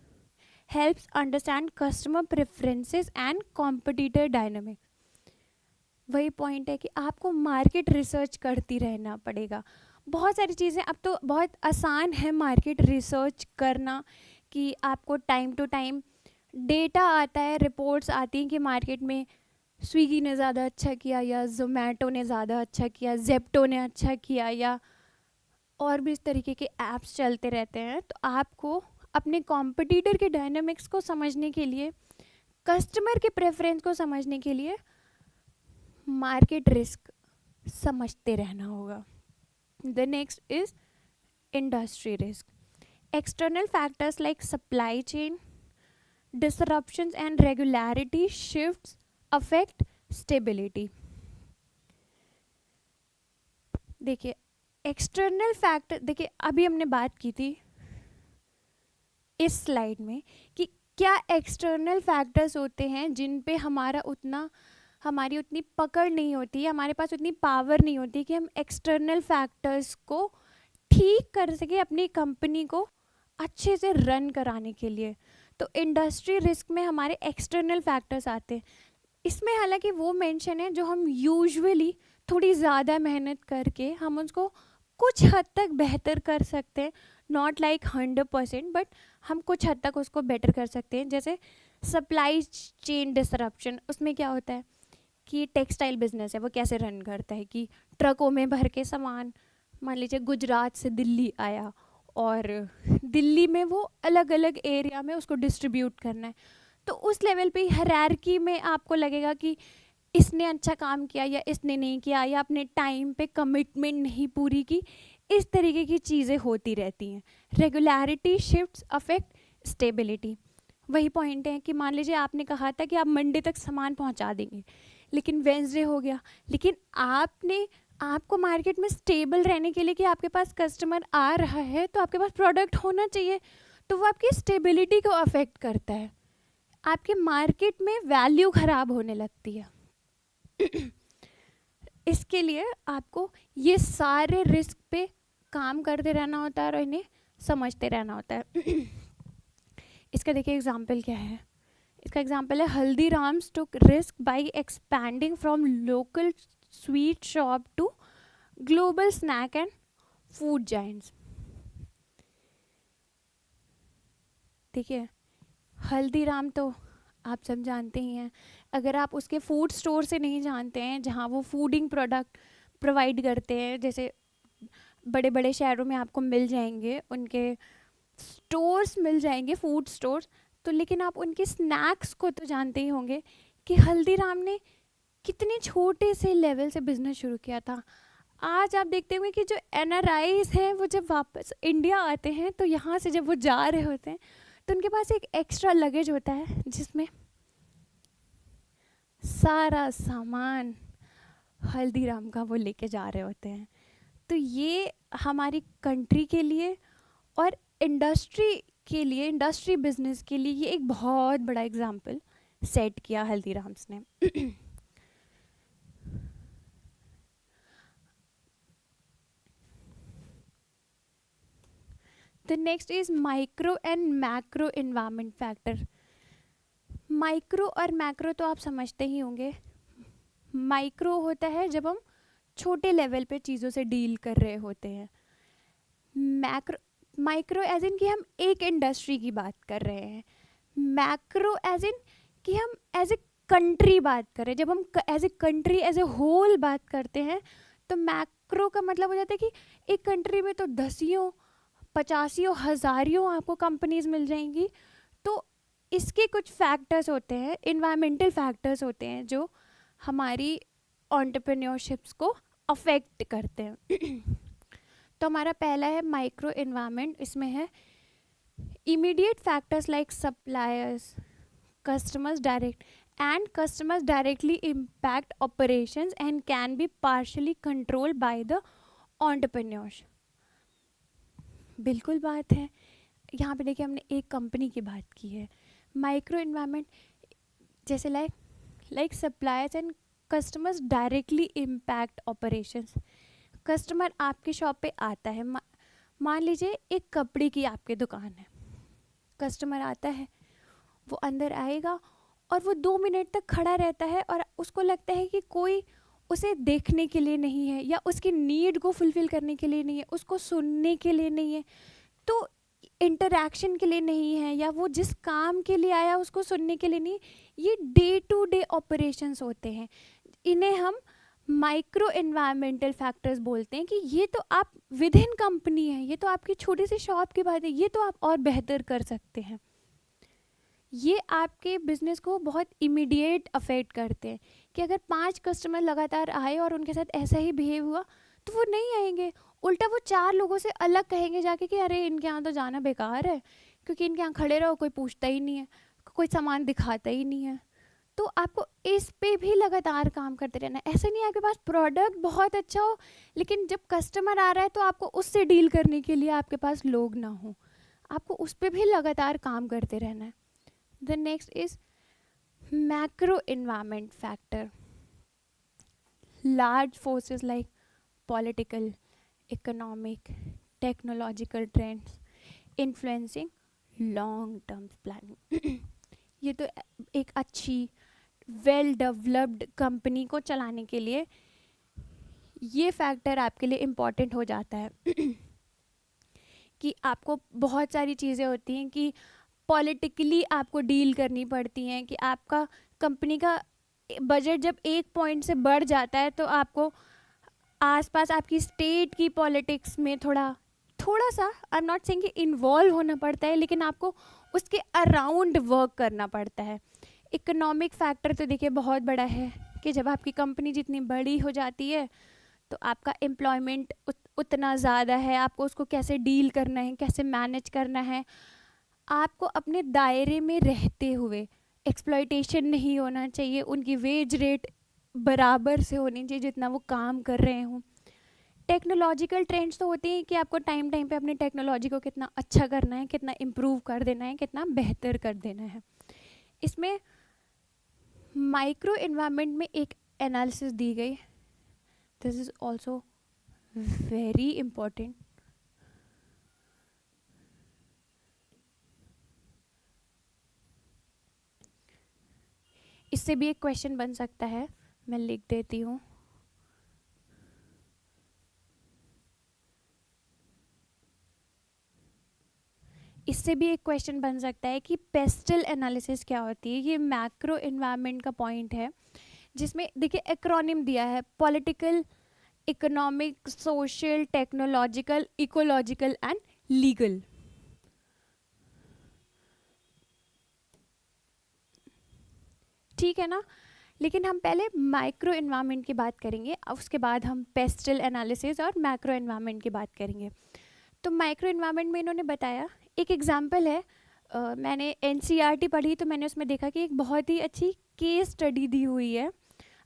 helps understand customer preferences and competitor dynamics. वही पॉइंट है कि आपको मार्केट रिसर्च करती रहना पड़ेगा। बहुत सारी चीज़ें अब तो बहुत आसान है मार्केट रिसर्च करना कि आपको टाइम टू टाइम डेटा आता है, रिपोर्ट्स आती हैं कि मार्केट में स्विगी ने ज़्यादा अच्छा किया या जोमेटो ने ज़्यादा अच्छा किया, जेप्टो ने अच्छा किया, या और भी इस तरीके के ऐप्स चलते रहते हैं। तो आपको अपने कॉम्पिटिटर के डायनामिक्स को समझने के लिए, कस्टमर के प्रेफरेंस को समझने के लिए मार्केट रिस्क समझते रहना होगा। The next is industry risk. External factors like supply chain disruptions and regularity shifts affect stability. देखिए, एक्सटर्नल फैक्टर, देखिए अभी हमने बात की थी इस स्लाइड में कि क्या एक्सटर्नल फैक्टर्स होते हैं जिन पे हमारी उतनी पकड़ नहीं होती, हमारे पास उतनी पावर नहीं होती कि हम एक्सटर्नल फैक्टर्स को ठीक कर सके अपनी कंपनी को अच्छे से रन कराने के लिए। तो इंडस्ट्री रिस्क में हमारे एक्सटर्नल फैक्टर्स आते हैं। इसमें हालांकि वो मेंशन है जो हम यूजुअली थोड़ी ज़्यादा मेहनत करके हम उसको कुछ हद तक बेहतर कर सकते हैं, नॉट लाइक 100%, बट हम कुछ हद तक उसको बेटर कर सकते हैं। जैसे सप्लाई चेन डिसरप्शन, उसमें क्या होता है कि टेक्सटाइल बिजनेस है वो कैसे रन करता है कि ट्रकों में भर के सामान मान लीजिए गुजरात से दिल्ली आया और दिल्ली में वो अलग अलग एरिया में उसको डिस्ट्रीब्यूट करना है। तो उस लेवल पे हायरार्की में आपको लगेगा कि इसने अच्छा काम किया या इसने नहीं किया, या अपने टाइम पे कमिटमेंट नहीं पूरी की। इस तरीके की चीज़ें होती रहती हैं। Regularity shifts affect stability. वही पॉइंट है कि मान लीजिए आपने कहा था कि आप मंडे तक सामान पहुंचा देंगे, लेकिन वेंसडे हो गया, लेकिन आपको मार्केट में स्टेबल रहने के लिए कि आपके पास कस्टमर आ रहा है तो आपके पास प्रोडक्ट होना चाहिए, तो वो आपकी स्टेबिलिटी को अफेक्ट करता है, आपके मार्केट में वैल्यू ख़राब होने लगती है। इसके लिए आपको ये सारे रिस्क पे काम करते रहना होता है और इन्हें समझते रहना होता है। इसका देखिए एग्जाम्पल क्या है। इसका एग्जाम्पल है Haldiram's took risk by expanding from local sweet shop to global snack and food giants. देखिए हल्दीराम तो आप सब जानते ही हैं। अगर आप उसके फूड स्टोर से नहीं जानते हैं जहाँ वो फूडिंग प्रोडक्ट प्रोवाइड करते हैं, जैसे बड़े बड़े शहरों में आपको मिल जाएंगे, उनके स्टोर्स मिल जाएंगे फूड स्टोर्स, तो लेकिन आप उनके स्नैक्स को तो जानते ही होंगे कि हल्दीराम ने कितने छोटे से लेवल से बिजनेस शुरू किया था। आज आप देखते होंगे कि जो NRIs हैं वो जब वापस इंडिया आते हैं तो यहाँ से जब वो जा रहे होते हैं तो उनके पास एक एक्स्ट्रा लगेज होता है जिसमें सारा सामान हल्दीराम का वो लेके जा रहे होते हैं। तो ये हमारी कंट्री के लिए और इंडस्ट्री के लिए, इंडस्ट्री बिजनेस के लिए ये एक बहुत बड़ा एग्जाम्पल सेट किया हल्दीराम्स ने। The next is micro and macro environment factor. Micro और मैक्रो तो आप समझते ही होंगे। माइक्रो होता है जब हम छोटे लेवल पे चीज़ों से डील कर रहे होते हैं। माइक्रो एज इन कि हम एक इंडस्ट्री की बात कर रहे हैं। मैक्रो एज इन कि हम एज ए कंट्री बात कर रहे हैं। जब हम as a country as a whole बात करते हैं तो मैक्रो का मतलब हो जाता है कि एक कंट्री में तो दसियों, पचासियों, हज़ारियों आपको कंपनीज मिल जाएंगी। तो इसके कुछ फैक्टर्स होते हैं, इन्वायरमेंटल फैक्टर्स होते हैं जो हमारी एंटरप्रेन्योरशिप्स को अफेक्ट करते हैं। तो हमारा पहला है माइक्रो इन्वायरमेंट। इसमें है immediate factors like suppliers, customers directly impact operations and can be partially controlled by the entrepreneurs। बिल्कुल बात है। यहाँ पे देखिए हमने एक कंपनी की बात की है। माइक्रो इन्वायरमेंट जैसे like suppliers and customers directly impact operations. Customer आपके शॉप पे आता है, मान लीजिए एक कपड़े की आपकी दुकान है, कस्टमर आता है, वो अंदर आएगा और वो 2 मिनट तक खड़ा रहता है और उसको लगता है कि कोई उसे देखने के लिए नहीं है या उसकी नीड को फुलफ़िल करने के लिए नहीं है, उसको सुनने के लिए नहीं है, तो इंटरैक्शन के लिए नहीं है, या वो जिस काम के लिए आया उसको सुनने के लिए नहीं। ये डे टू डे ऑपरेशंस होते हैं। इन्हें हम माइक्रो एनवायरमेंटल फैक्टर्स बोलते हैं कि ये तो आप विद इन कंपनी है, ये तो आपकी छोटी सी शॉप की बात है, ये तो आप और बेहतर कर सकते हैं। ये आपके बिजनेस को बहुत इमीडिएट अफेक्ट करते हैं कि अगर 5 कस्टमर लगातार आए और उनके साथ ऐसा ही बिहेव हुआ तो वो नहीं आएंगे, उल्टा वो 4 लोगों से अलग कहेंगे जाके कि अरे इनके यहाँ तो जाना बेकार है, क्योंकि इनके यहाँ खड़े रहो कोई पूछता ही नहीं है, कोई सामान दिखाता ही नहीं है। तो आपको इस पे भी लगातार काम करते रहना है। ऐसा नहीं है आपके पास प्रोडक्ट बहुत अच्छा हो लेकिन जब कस्टमर आ रहा है तो आपको उससे डील करने के लिए आपके पास लोग ना हो, आपको उस पर भी लगातार काम करते रहना है। The next is macro environment factor. Large forces like political, economic, technological trends influencing long term planning. ये तो एक अच्छी वेल डेवलप्ड कंपनी को चलाने के लिए ये फैक्टर आपके लिए इम्पॉर्टेंट हो जाता है कि आपको बहुत सारी चीज़ें होती हैं कि पॉलिटिकली आपको डील करनी पड़ती हैं कि आपका कंपनी का बजट जब एक पॉइंट से बढ़ जाता है तो आपको आसपास आपकी स्टेट की पॉलिटिक्स में थोड़ा सा आई एम नॉट सेइंग कि इन्वॉल्व होना पड़ता है, लेकिन आपको उसके अराउंड वर्क करना पड़ता है. इकोनॉमिक फैक्टर तो देखिए बहुत बड़ा है कि जब आपकी कंपनी जितनी बड़ी हो जाती है तो आपका एम्प्लॉयमेंट उतना ज़्यादा है, आपको उसको कैसे डील करना है, कैसे मैनेज करना है. आपको अपने दायरे में रहते हुए एक्सप्लॉयटेशन नहीं होना चाहिए, उनकी वेज रेट बराबर से होनी चाहिए जितना वो काम कर रहे हों. टेक्नोलॉजिकल ट्रेंड्स तो होते हैं कि आपको टाइम पे अपनी टेक्नोलॉजी को कितना अच्छा करना है, कितना इम्प्रूव कर देना है, कितना बेहतर कर देना है. इसमें माइक्रो एनवायरनमेंट में एक एनालिसिस दी गई. This is also very important. इससे भी एक क्वेश्चन बन सकता है, मैं लिख देती हूँ. इससे भी एक क्वेश्चन बन सकता है कि पेस्टल एनालिसिस क्या होती है. ये मैक्रो एनवायरनमेंट का पॉइंट है जिसमें देखिए एक्रोनिम दिया है: political, economic, social, technological, ecological and legal. ठीक है ना. लेकिन हम पहले माइक्रो एनवायरनमेंट की बात करेंगे, उसके बाद हम पेस्टल एनालिसिस और मैक्रो एनवायरनमेंट की बात करेंगे. तो माइक्रो एनवायरनमेंट में इन्होंने बताया, एक एग्जांपल है, मैंने एनसीईआरटी पढ़ी तो मैंने उसमें देखा कि एक बहुत ही अच्छी केस स्टडी दी हुई है.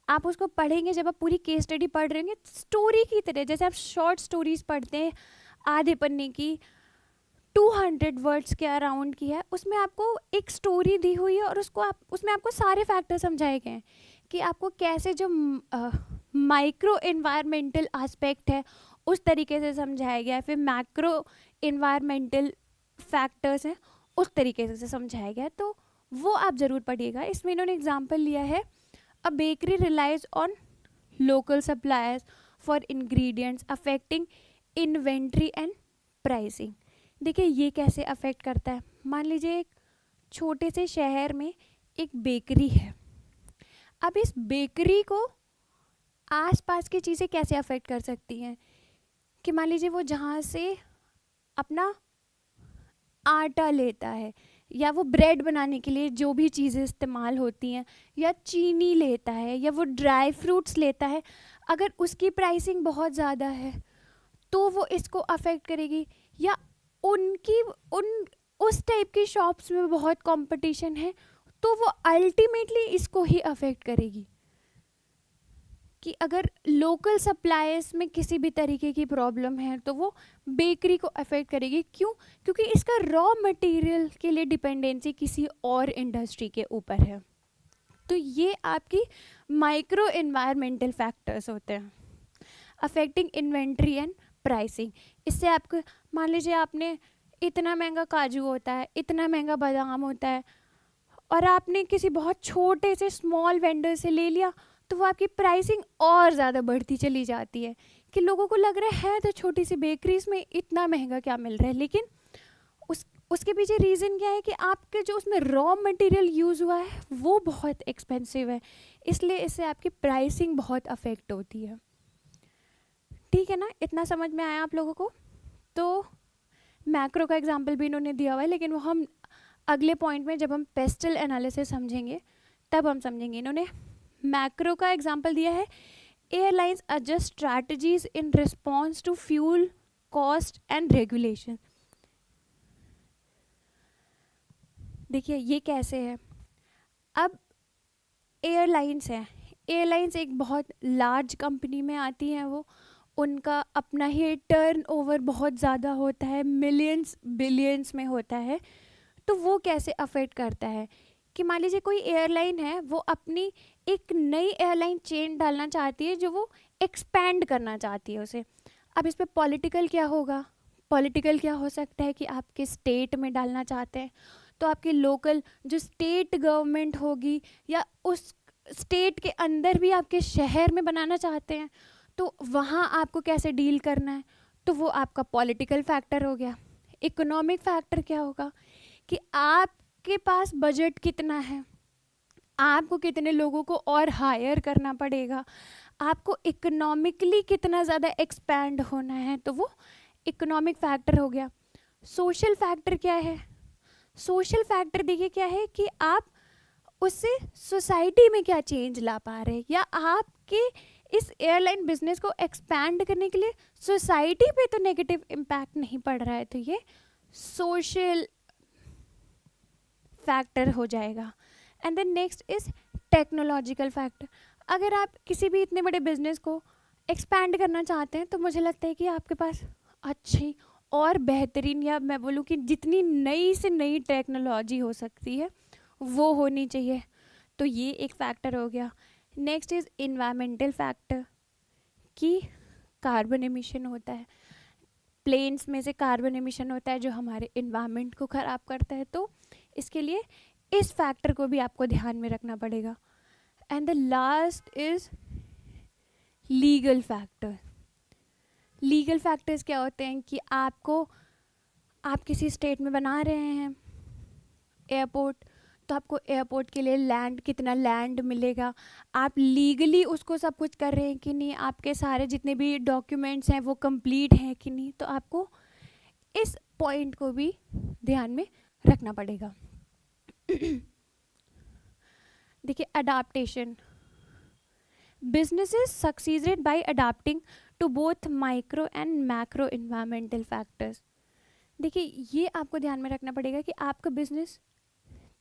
आप उसको पढ़ेंगे, जब आप पूरी केस स्टडी पढ़ रहे होंगे स्टोरी की तरह, जैसे आप शॉर्ट स्टोरीज पढ़ते हैं आधे पन्ने की, 200 वर्ड्स के अराउंड की है, उसमें आपको एक स्टोरी दी हुई है और उसमें आपको सारे फैक्टर समझाए गए हैं कि आपको कैसे जो माइक्रो एनवायरमेंटल एस्पेक्ट है उस तरीके से समझाया गया है, फिर मैक्रो एनवायरमेंटल फैक्टर्स हैं उस तरीके से समझाया गया है. तो वो आप ज़रूर पढ़िएगा. इसमें इन्होंने एग्जांपल लिया है, a bakery relies on local suppliers for ingredients affecting inventory and pricing. देखिए ये कैसे अफेक्ट करता है. मान लीजिए एक छोटे से शहर में एक बेकरी है. अब इस बेकरी को आसपास की चीज़ें कैसे अफेक्ट कर सकती हैं कि मान लीजिए वो जहाँ से अपना आटा लेता है या वो ब्रेड बनाने के लिए जो भी चीज़ें इस्तेमाल होती हैं, या चीनी लेता है या वो ड्राई फ्रूट्स लेता है, अगर उसकी प्राइसिंग बहुत ज़्यादा है तो वो इसको अफेक्ट करेगी. या उस टाइप की शॉप्स में बहुत कंपटीशन है तो वो अल्टीमेटली इसको ही अफेक्ट करेगी. कि अगर लोकल सप्लायर्स में किसी भी तरीके की प्रॉब्लम है तो वो बेकरी को अफेक्ट करेगी. क्यों? क्योंकि इसका रॉ मटेरियल के लिए डिपेंडेंसी किसी और इंडस्ट्री के ऊपर है. तो ये आपकी माइक्रो एनवायरमेंटल फैक्टर्स होते हैं अफेक्टिंग इन्वेंट्री एंड प्राइसिंग. इससे आपको, मान लीजिए आपने इतना महंगा काजू होता है, इतना महंगा बादाम होता है, और आपने किसी बहुत छोटे से स्मॉल वेंडर से ले लिया तो वो आपकी प्राइसिंग और ज़्यादा बढ़ती चली जाती है कि लोगों को लग रहा है तो छोटी सी बेकरीज में इतना महंगा क्या मिल रहा है, लेकिन उसके पीछे रीज़न क्या है कि आपके जो उसमें रॉ मटेरियल यूज़ हुआ है वो बहुत एक्सपेंसिव है, इसलिए इससे आपकी प्राइसिंग बहुत अफेक्ट होती है. ठीक है ना. इतना समझ में आया आप लोगों को. तो मैक्रो का एग्जाम्पल भी इन्होंने दिया हुआ है, लेकिन वो हम अगले पॉइंट में जब हम पेस्टल एनालिसिस समझेंगे तब हम समझेंगे. इन्होंने मैक्रो का एग्जाम्पल दिया है, airlines adjust strategies in response to fuel cost and regulation. देखिए ये कैसे है. अब एयरलाइंस है, एयरलाइंस एक बहुत लार्ज कंपनी में आती हैं, वो उनका अपना ही टर्नओवर बहुत ज़्यादा होता है, मिलियंस बिलियंस में होता है. तो वो कैसे अफेक्ट करता है कि मान लीजिए कोई एयरलाइन है, वो अपनी एक नई एयरलाइन चेन डालना चाहती है, जो वो एक्सपैंड करना चाहती है उसे। अब इस पे पॉलिटिकल क्या होगा? पॉलिटिकल क्या हो सकता है कि आपके स्टेट में डालना चाहते हैं, तो आपकी लोकल जो स्टेट गवर्नमेंट होगी या उस स्टेट के अंदर भी आपके शहर में बनाना चाहते हैं, तो वहाँ आपको कैसे डील करना है, तो वो आपका पॉलिटिकल फैक्टर हो गया। इकोनॉमिक फैक्टर क्या होगा कि आपके पास बजट कितना है, आपको कितने लोगों को और हायर करना पड़ेगा, आपको इकोनॉमिकली कितना ज़्यादा एक्सपैंड होना है, तो वो इकोनॉमिक फैक्टर हो गया। सोशल फैक्टर क्या है? सोशल फैक्टर देखिए क्या है कि आप उससे सोसाइटी में क्या चेंज ला पा रहे हैं, या आपके इस एयरलाइन बिजनेस को एक्सपैंड करने के लिए सोसाइटी पे तो नेगेटिव इम्पैक्ट नहीं पड़ रहा है, तो ये सोशल फैक्टर हो जाएगा। And then next is technological factor. अगर आप किसी भी इतने बड़े बिजनेस को एक्सपैंड करना चाहते हैं, तो मुझे लगता है कि आपके पास अच्छी और बेहतरीन, या मैं बोलूँ कि जितनी नई से नई टेक्नोलॉजी हो सकती है वो होनी चाहिए, तो ये एक फैक्टर हो गया। नेक्स्ट इज़ इन्वायरमेंटल फैक्टर कि कार्बन एमिशन होता है, प्लेन्स में से कार्बन एमिशन होता है जो हमारे इन्वायरमेंट को ख़राब करता है, तो इसके लिए इस फैक्टर को भी आपको ध्यान में रखना पड़ेगा। And the last is legal factor. Legal factors क्या होते हैं कि आप किसी स्टेट में बना रहे हैं एयरपोर्ट, तो आपको एयरपोर्ट के लिए कितना लैंड मिलेगा, आप लीगली उसको सब कुछ कर रहे हैं कि नहीं, आपके सारे जितने भी डॉक्यूमेंट्स हैं वो कंप्लीट हैं कि नहीं, तो आपको इस पॉइंट को भी ध्यान में रखना पड़ेगा। देखिए adaptation, businesses succeeded by adapting to both micro and macro environmental factors। देखिए ये आपको ध्यान में रखना पड़ेगा कि आपका बिजनेस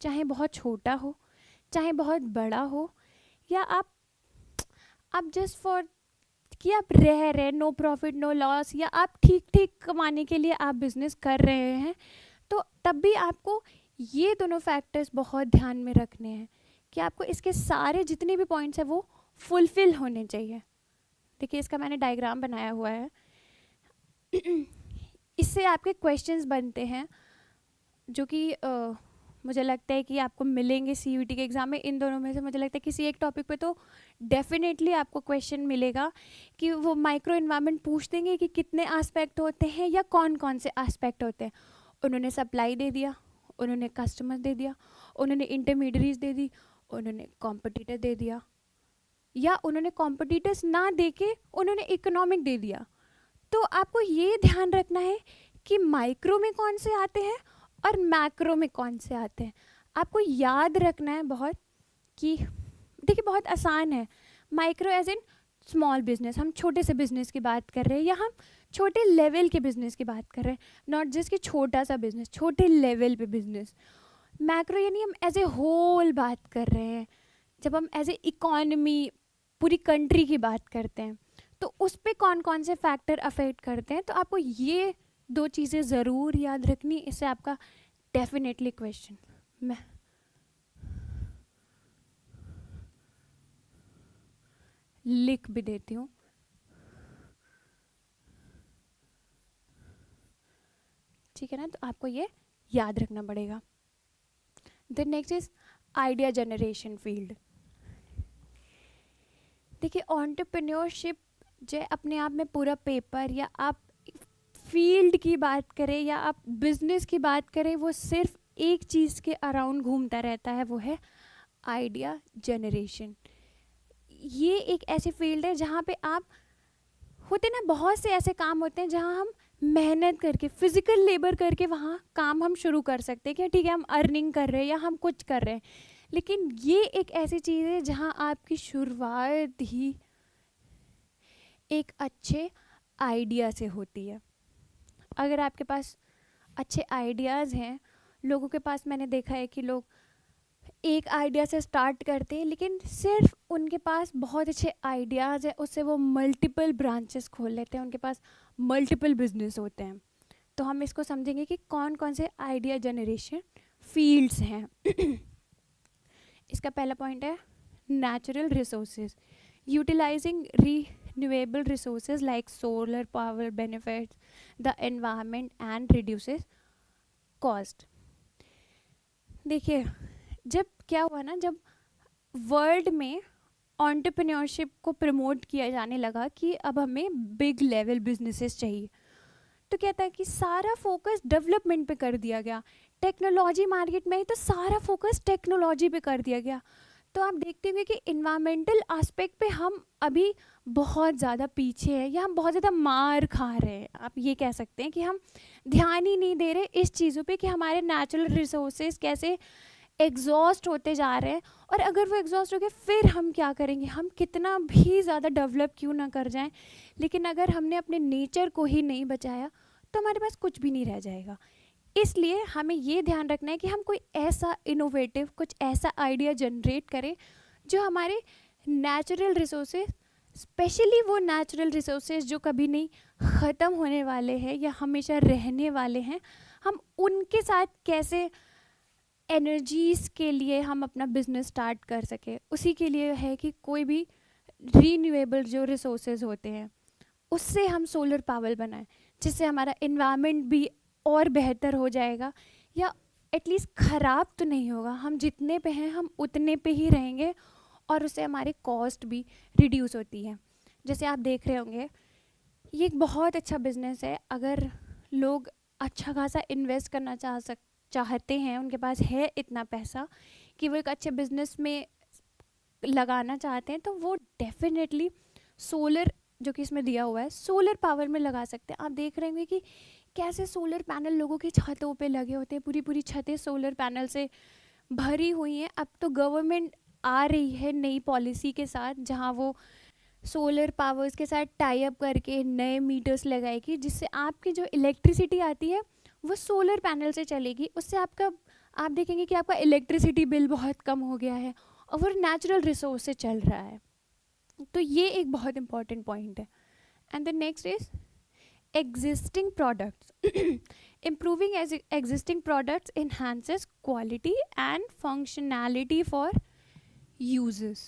चाहे बहुत छोटा हो, चाहे बहुत बड़ा हो, या आप जस्ट फॉर कि आप रह रहे, नो प्रॉफिट नो लॉस, या आप ठीक ठीक कमाने के लिए आप बिजनेस कर रहे हैं, तो तब भी आपको ये दोनों फैक्टर्स बहुत ध्यान में रखने हैं कि आपको इसके सारे जितने भी पॉइंट्स हैं वो फुलफिल होने चाहिए। देखिए इसका मैंने डायग्राम बनाया हुआ है। इससे आपके क्वेश्चंस बनते हैं जो कि मुझे लगता है कि आपको मिलेंगे सीयूईटी के एग्ज़ाम में। इन दोनों में से मुझे लगता है किसी एक टॉपिक पे तो डेफिनेटली आपको क्वेश्चन मिलेगा कि वो माइक्रो इन्वायरमेंट पूछ देंगे कि कितने एस्पेक्ट होते हैं या कौन कौन से एस्पेक्ट होते हैं। उन्होंने सप्लाई दे दिया, उन्होंने कस्टमर दे दिया, उन्होंने इंटरमीडियरीज दे दी, उन्होंने कॉम्पिटिटर दे दिया, या उन्होंने कॉम्पिटिटर्स ना दे के उन्होंने इकोनॉमिक दे दिया। तो आपको ये ध्यान रखना है कि माइक्रो में कौन से आते हैं और मैक्रो में कौन से आते हैं। आपको याद रखना है बहुत कि देखिए बहुत आसान है। Micro as in small business, हम छोटे से बिजनेस की बात कर रहे हैं, या हम छोटे लेवल के बिजनेस की बात कर रहे हैं, नॉट जस्ट कि छोटा सा बिजनेस, छोटे लेवल पे बिजनेस। मैक्रो यानी हम एज ए होल बात कर रहे हैं। जब हम एज ए इकोनॉमी पूरी कंट्री की बात करते हैं, तो उस पर कौन कौन से फैक्टर अफेक्ट करते हैं, तो आपको ये दो चीज़ें ज़रूर याद रखनी। इससे आपका डेफिनेटली क्वेश्चन, मैं लिख भी देती हूँ। ठीक है ना, तो आपको ये याद रखना पड़ेगा। The next is idea generation field. देखिए एंटरप्रेन्योरशिप जो अपने आप में पूरा पेपर, या आप फील्ड की बात करें या आप बिजनेस की बात करें, वो सिर्फ एक चीज़ के अराउंड घूमता रहता है, वो है आइडिया जनरेशन। ये एक ऐसी फील्ड है जहाँ पे आप होते ना, बहुत से ऐसे काम होते हैं जहाँ हम मेहनत करके, फिजिकल लेबर करके वहाँ काम हम शुरू कर सकते हैं कि ठीक है हम अर्निंग कर रहे हैं या हम कुछ कर रहे हैं। लेकिन ये एक ऐसी चीज़ है जहाँ आपकी शुरुआत ही एक अच्छे आइडिया से होती है। अगर आपके पास अच्छे आइडियाज़ हैं, लोगों के पास मैंने देखा है कि लोग एक आइडिया से स्टार्ट करते हैं, लेकिन सिर्फ उनके पास बहुत अच्छे आइडियाज़ हैं, उससे वो मल्टीपल ब्रांचेस खोल लेते हैं, उनके पास मल्टीपल बिजनेस होते हैं। तो हम इसको समझेंगे कि कौन कौन से आइडिया जनरेशन फील्ड्स हैं। इसका पहला पॉइंट है natural resources, utilising renewable resources like solar power benefits the environment and reduces cost। देखिए, जब क्या हुआ ना, जब वर्ल्ड में एंटरप्रेन्योरशिप को प्रमोट किया जाने लगा कि अब हमें बिग लेवल बिजनेसेस चाहिए, तो क्या था कि सारा फोकस डेवलपमेंट पे कर दिया गया। टेक्नोलॉजी मार्केट में ही तो सारा फोकस टेक्नोलॉजी पे कर दिया गया। तो आप देखते होंगे कि इन्वायरमेंटल एस्पेक्ट पे हम अभी बहुत ज़्यादा पीछे हैं, या हम बहुत ज़्यादा मार खा रहे हैं। आप ये कह सकते हैं कि हम ध्यान ही नहीं दे रहे इस चीज़ों पे कि हमारे नेचुरल रिसोर्सेज कैसे एग्जॉस्ट होते जा रहे हैं, और अगर वो एग्जॉस्ट हो गए फिर हम क्या करेंगे। हम कितना भी ज़्यादा डेवलप क्यों ना कर जाएं, लेकिन अगर हमने अपने नेचर को ही नहीं बचाया तो हमारे पास कुछ भी नहीं रह जाएगा। इसलिए हमें ये ध्यान रखना है कि हम कोई ऐसा इनोवेटिव, कुछ ऐसा आइडिया जनरेट करें जो हमारे नेचुरल रिसोर्सेज, स्पेशली वो नेचुरल रिसोर्सेज जो कभी नहीं ख़त्म होने वाले हैं या हमेशा रहने वाले हैं, हम उनके साथ कैसे एनर्जीज़ के लिए हम अपना बिजनेस स्टार्ट कर सकें। उसी के लिए है कि कोई भी रीन्यूएबल जो रिसोर्सेज होते हैं उससे हम सोलर पावर बनाएं, जिससे हमारा इन्वायरमेंट भी और बेहतर हो जाएगा, या एटलीस्ट ख़राब तो नहीं होगा। हम जितने पे हैं हम उतने पे ही रहेंगे, और उससे हमारी कॉस्ट भी रिड्यूस होती है। जैसे आप देख रहे होंगे, ये एक बहुत अच्छा बिजनेस है। अगर लोग अच्छा खासा इन्वेस्ट करना चाहते हैं, उनके पास है इतना पैसा कि वो एक अच्छे बिजनेस में लगाना चाहते हैं, तो वो डेफिनेटली सोलर, जो कि इसमें दिया हुआ है, सोलर पावर में लगा सकते हैं। आप देख रहे होंगे कि कैसे सोलर पैनल लोगों की छतों पे लगे होते हैं, पूरी पूरी छतें सोलर पैनल से भरी हुई हैं। अब तो गवर्नमेंट आ रही है नई पॉलिसी के साथ, जहां वो सोलर पावर्स के साथ टाई अप करके नए मीटर्स लगाएगी, जिससे आपकी जो इलेक्ट्रिसिटी आती है वो सोलर पैनल से चलेगी। उससे आप देखेंगे कि आपका इलेक्ट्रिसिटी बिल बहुत कम हो गया है, और वो नेचुरल रिसोर्स से चल रहा है। तो ये एक बहुत इंपॉर्टेंट पॉइंट है। And the next is existing products improving as existing products enhances quality and functionality for users।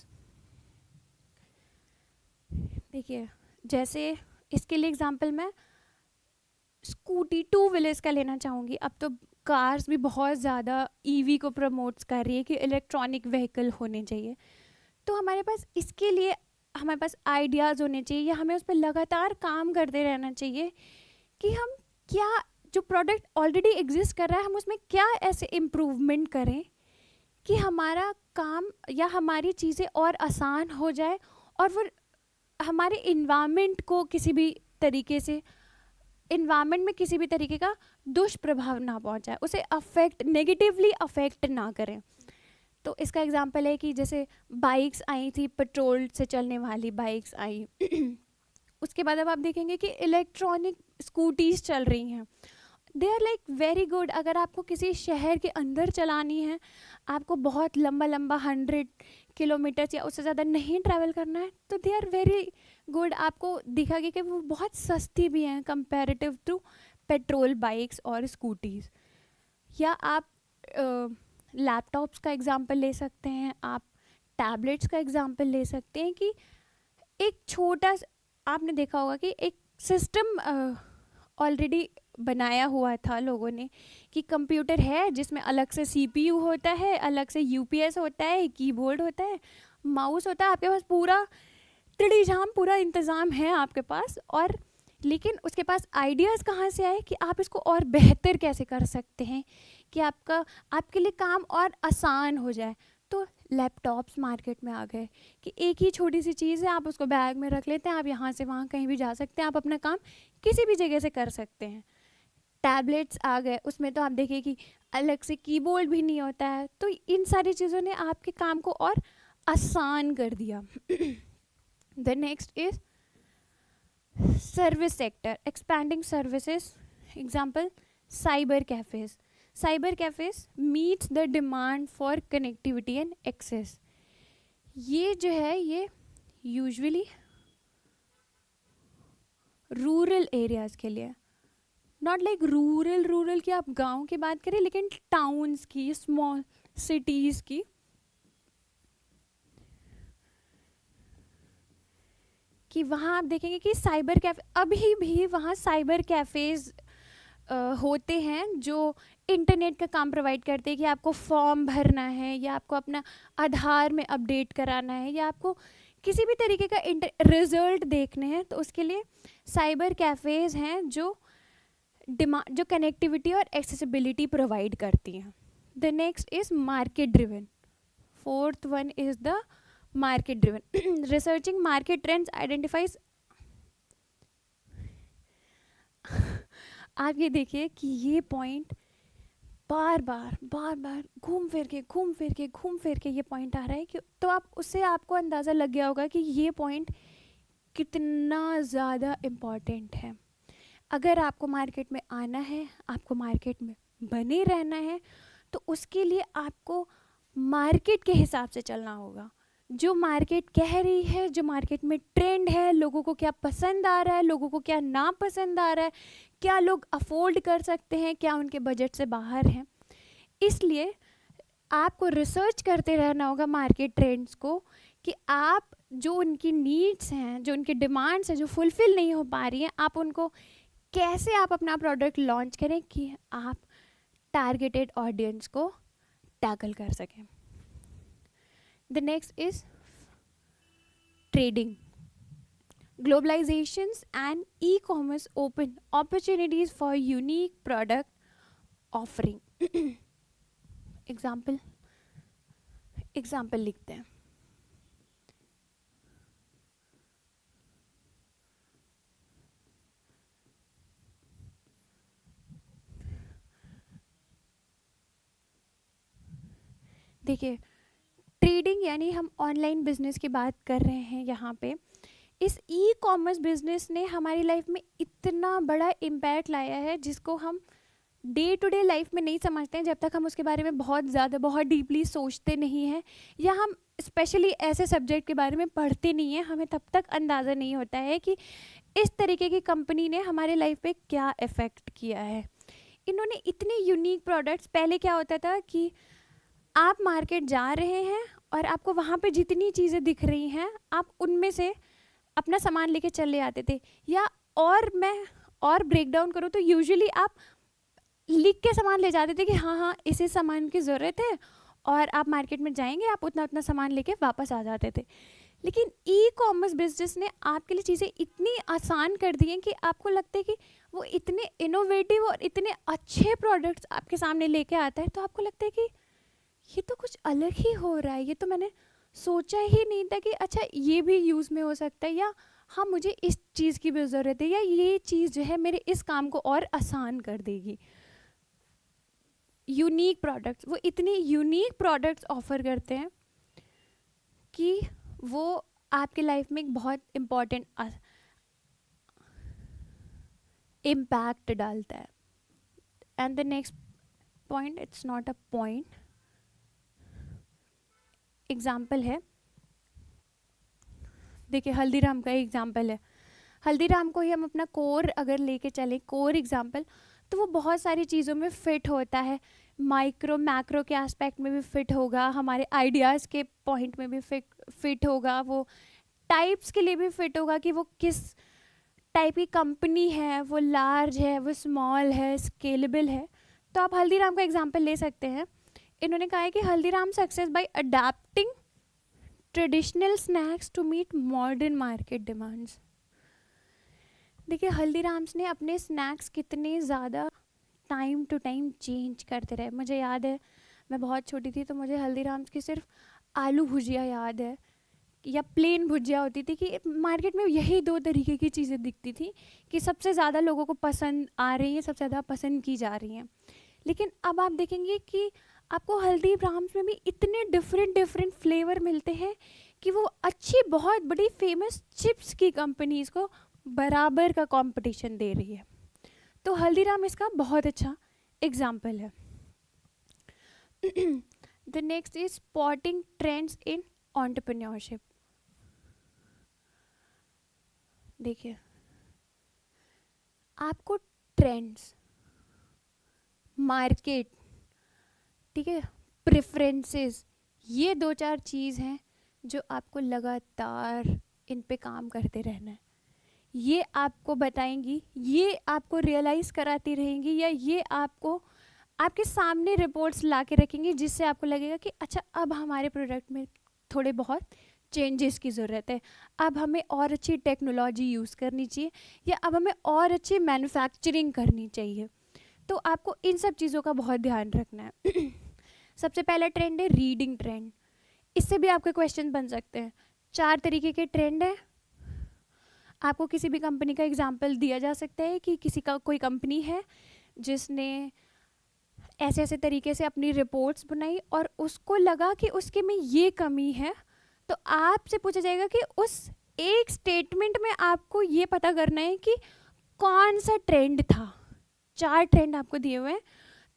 देखिए, जैसे इसके लिए एग्जांपल मैं स्कूटी, टू व्हीलर्स का लेना चाहूँगी। अब तो कार्स भी बहुत ज़्यादा ईवी को प्रमोट्स कर रही है कि इलेक्ट्रॉनिक व्हीकल होने चाहिए। तो हमारे पास इसके लिए हमारे पास आइडियाज़ होने चाहिए, या हमें उस पर लगातार काम करते रहना चाहिए कि हम क्या, जो प्रोडक्ट ऑलरेडी एग्जिस्ट कर रहा है, हम उसमें क्या ऐसे इम्प्रूवमेंट करें कि हमारा काम या हमारी चीज़ें और आसान हो जाए, और वो हमारे इन्वायरमेंट को किसी भी तरीके से, इन्वायरमेंट में किसी भी तरीके का दुष्प्रभाव ना पहुंचाए, उसे नेगेटिवली अफेक्ट ना करें। तो इसका एग्जांपल है कि जैसे बाइक्स आई थी, पेट्रोल से चलने वाली बाइक्स आई उसके बाद अब आप देखेंगे कि इलेक्ट्रॉनिक स्कूटीज़ चल रही हैं। They are like very good. अगर आपको किसी शहर के अंदर चलानी है, आपको बहुत लंबा 100 किलोमीटर या उससे ज़्यादा नहीं ट्रैवल करना है, तो दे आर वेरी गुड। आपको दिखेगा कि वो बहुत सस्ती भी हैं कंपैरेटिव टू पेट्रोल बाइक्स और स्कूटीज़। या आप लैपटॉप्स का एग्जांपल ले सकते हैं, आप टैबलेट्स का एग्जांपल ले सकते हैं कि एक छोटा, आपने देखा होगा कि एक सिस्टम ऑलरेडी बनाया हुआ था लोगों ने कि कंप्यूटर है जिसमें अलग से सीपीयू होता है, अलग से यूपीएस होता है, कीबोर्ड होता है, माउस होता है, आपके पास पूरा तिड़ीझाम पूरा इंतज़ाम है आपके पास। और लेकिन उसके पास आइडियाज़ कहाँ से आए कि आप इसको और बेहतर कैसे कर सकते हैं कि आपके लिए काम और आसान हो जाए। तो लैपटॉप्स मार्केट में आ गए कि एक ही छोटी सी चीज़ है, आप उसको बैग में रख लेते हैं, आप यहाँ से वहाँ कहीं भी जा सकते हैं, आप अपना काम किसी भी जगह से कर सकते हैं। टैबलेट्स आ गए, उसमें तो आप देखिए कि अलग से कीबोर्ड भी नहीं होता है। तो इन सारी चीज़ों ने आपके काम को और आसान कर दिया। The next is service sector, expanding services. Example cyber cafes. Cyber cafes meets the demand for connectivity and access. ये जो है ये यूजुअली रूरल एरियाज़ के लिए, नॉट लाइक रूरल की आप गांव की बात करें, लेकिन टाउन्स की, स्मॉल सिटीज़ की। कि वहाँ आप देखेंगे कि साइबर कैफ़े, अभी भी वहाँ साइबर कैफ़ेज़ होते हैं जो इंटरनेट का काम प्रोवाइड करते हैं कि आपको फॉर्म भरना है, या आपको अपना आधार में अपडेट कराना है, या आपको किसी भी तरीके का रिजल्ट देखने हैं, तो उसके लिए साइबर कैफ़ेज़ हैं जो कनेक्टिविटी और एक्सेसिबिलिटी प्रोवाइड करती हैं। The next is market driven. Fourth one is the market driven. Researching market trends identifies. आप ये देखिए कि ये पॉइंट बार बार घूम फिर के ये पॉइंट आ रहा है कि, तो आप उससे आपको अंदाज़ा लग गया होगा कि ये पॉइंट कितना ज़्यादा इम्पॉर्टेंट है। अगर आपको मार्केट में आना है, आपको मार्केट में बने रहना है, तो उसके लिए आपको मार्केट के हिसाब से चलना होगा। जो मार्केट कह रही है, जो मार्केट में ट्रेंड है, लोगों को क्या पसंद आ रहा है, लोगों को क्या ना पसंद आ रहा है, क्या लोग अफोर्ड कर सकते हैं, क्या उनके बजट से बाहर हैं। इसलिए आपको रिसर्च करते रहना होगा मार्केट ट्रेंड्स को, कि आप जो उनकी नीड्स हैं, जो उनकी डिमांड्स हैं, जो फुलफ़िल नहीं हो पा रही हैं, आप उनको कैसे आप अपना प्रोडक्ट लॉन्च करें कि आप टारगेटेड ऑडियंस को टैकल कर सकें। The next is trading. Globalizations and e-commerce open opportunities for unique product offering. Example लिखते हैं। देखिए, ट्रेडिंग यानी हम ऑनलाइन बिजनेस की बात कर रहे हैं यहाँ पे। इस ई कॉमर्स बिजनेस ने हमारी लाइफ में इतना बड़ा इम्पैक्ट लाया है, जिसको हम डे टू डे लाइफ में नहीं समझते हैं जब तक हम उसके बारे में बहुत डीपली सोचते नहीं हैं, या हम स्पेशली ऐसे सब्जेक्ट के बारे में पढ़ते नहीं हैं। हमें तब तक अंदाज़ा नहीं होता है कि इस तरीके की कंपनी ने हमारे लाइफ पे क्या इफ़ेक्ट किया है। इन्होंने इतने यूनिक प्रोडक्ट्स, पहले क्या होता था कि आप मार्केट जा रहे हैं और आपको वहाँ पे जितनी चीज़ें दिख रही हैं, आप उनमें से अपना सामान लेके चले आते थे। या और मैं और ब्रेक डाउन करूँ तो यूजुअली आप लिख के सामान ले जाते थे कि हाँ इसी सामान की ज़रूरत है, और आप मार्केट में जाएंगे, आप उतना सामान लेके वापस आ जाते थे। लेकिन ई कॉमर्स बिजनेस ने आपके लिए चीज़ें इतनी आसान कर दी हैं कि आपको लगता है कि वो इतने इनोवेटिव और इतने अच्छे प्रोडक्ट्स आपके सामने लेके आता है, तो आपको लगता है कि ये तो कुछ अलग ही हो रहा है, ये तो मैंने सोचा ही नहीं था कि अच्छा ये भी यूज़ में हो सकता है, या हाँ मुझे इस चीज़ की भी ज़रूरत है, या ये चीज़ जो है मेरे इस काम को और आसान कर देगी। यूनिक प्रोडक्ट्स, वो इतनी यूनिक प्रोडक्ट्स ऑफर करते हैं कि वो आपके लाइफ में एक बहुत इम्पॉर्टेंट इम्पैक्ट डालता है। And the next point, it's not a point, example है। देखिए, हल्दीराम का एग्जाम्पल है। हल्दीराम को ही हम अपना कोर अगर लेके चलें, कोर एग्जाम्पल, तो वो बहुत सारी चीज़ों में फ़िट होता है। माइक्रो मैक्रो के एस्पेक्ट में भी फ़िट होगा, हमारे आइडियाज़ के पॉइंट में भी फ़िट होगा, वो टाइप्स के लिए भी फ़िट होगा कि वो किस टाइप की कंपनी है, वो लार्ज है, वो स्मॉल है, स्केलेबल है। तो आप हल्दीराम का एग्जाम्पल ले सकते हैं। इन्होंने कहा है कि Haldiram success by adapting traditional snacks to meet modern market demands. देखिए, हल्दीराम्स ने अपने स्नैक्स कितने ज़्यादा टाइम टू टाइम चेंज करते रहे। मुझे याद है, मैं बहुत छोटी थी तो मुझे हल्दीराम्स की सिर्फ आलू भुजिया याद है, या प्लेन भुजिया होती थी, कि मार्केट में यही दो तरीके की चीज़ें दिखती थी कि सबसे ज़्यादा लोगों को पसंद आ रही हैं, सबसे ज़्यादा पसंद की जा रही हैं। लेकिन अब आप देखेंगे कि आपको हल्दीराम्स में भी इतने डिफरेंट फ्लेवर मिलते हैं कि वो अच्छी, बहुत बड़ी फेमस चिप्स की कंपनीज़ को बराबर का कंपटीशन दे रही है। तो हल्दीराम इसका बहुत अच्छा एग्जाम्पल है। The next is spotting trends in entrepreneurship. देखिए, आपको ट्रेंड्स, मार्केट, ठीक है, प्रेफरेंसेस, ये 2-4 चीज़ हैं जो आपको लगातार इन पे काम करते रहना है। ये आपको बताएंगी, ये आपको रियलाइज़ कराती रहेंगी, या ये आपको आपके सामने रिपोर्ट्स ला के रखेंगी, जिससे आपको लगेगा कि अच्छा अब हमारे प्रोडक्ट में थोड़े बहुत चेंजेस की ज़रूरत है, अब हमें और अच्छी टेक्नोलॉजी यूज़ करनी चाहिए, या अब हमें और अच्छी मैन्युफैक्चरिंग करनी चाहिए। तो आपको इन सब चीज़ों का बहुत ध्यान रखना है। सबसे पहला ट्रेंड है रीडिंग ट्रेंड। इससे भी आपके क्वेश्चन बन सकते हैं। 4 तरीके के ट्रेंड हैं। आपको किसी भी कंपनी का एग्जाम्पल दिया जा सकता है कि किसी का कोई कंपनी है जिसने ऐसे ऐसे तरीके से अपनी रिपोर्ट्स बनाई और उसको लगा कि उसके में ये कमी है, तो आपसे पूछा जाएगा कि उस एक स्टेटमेंट में आपको ये पता करना है कि कौन सा ट्रेंड था। 4 ट्रेंड आपको दिए हुए हैं,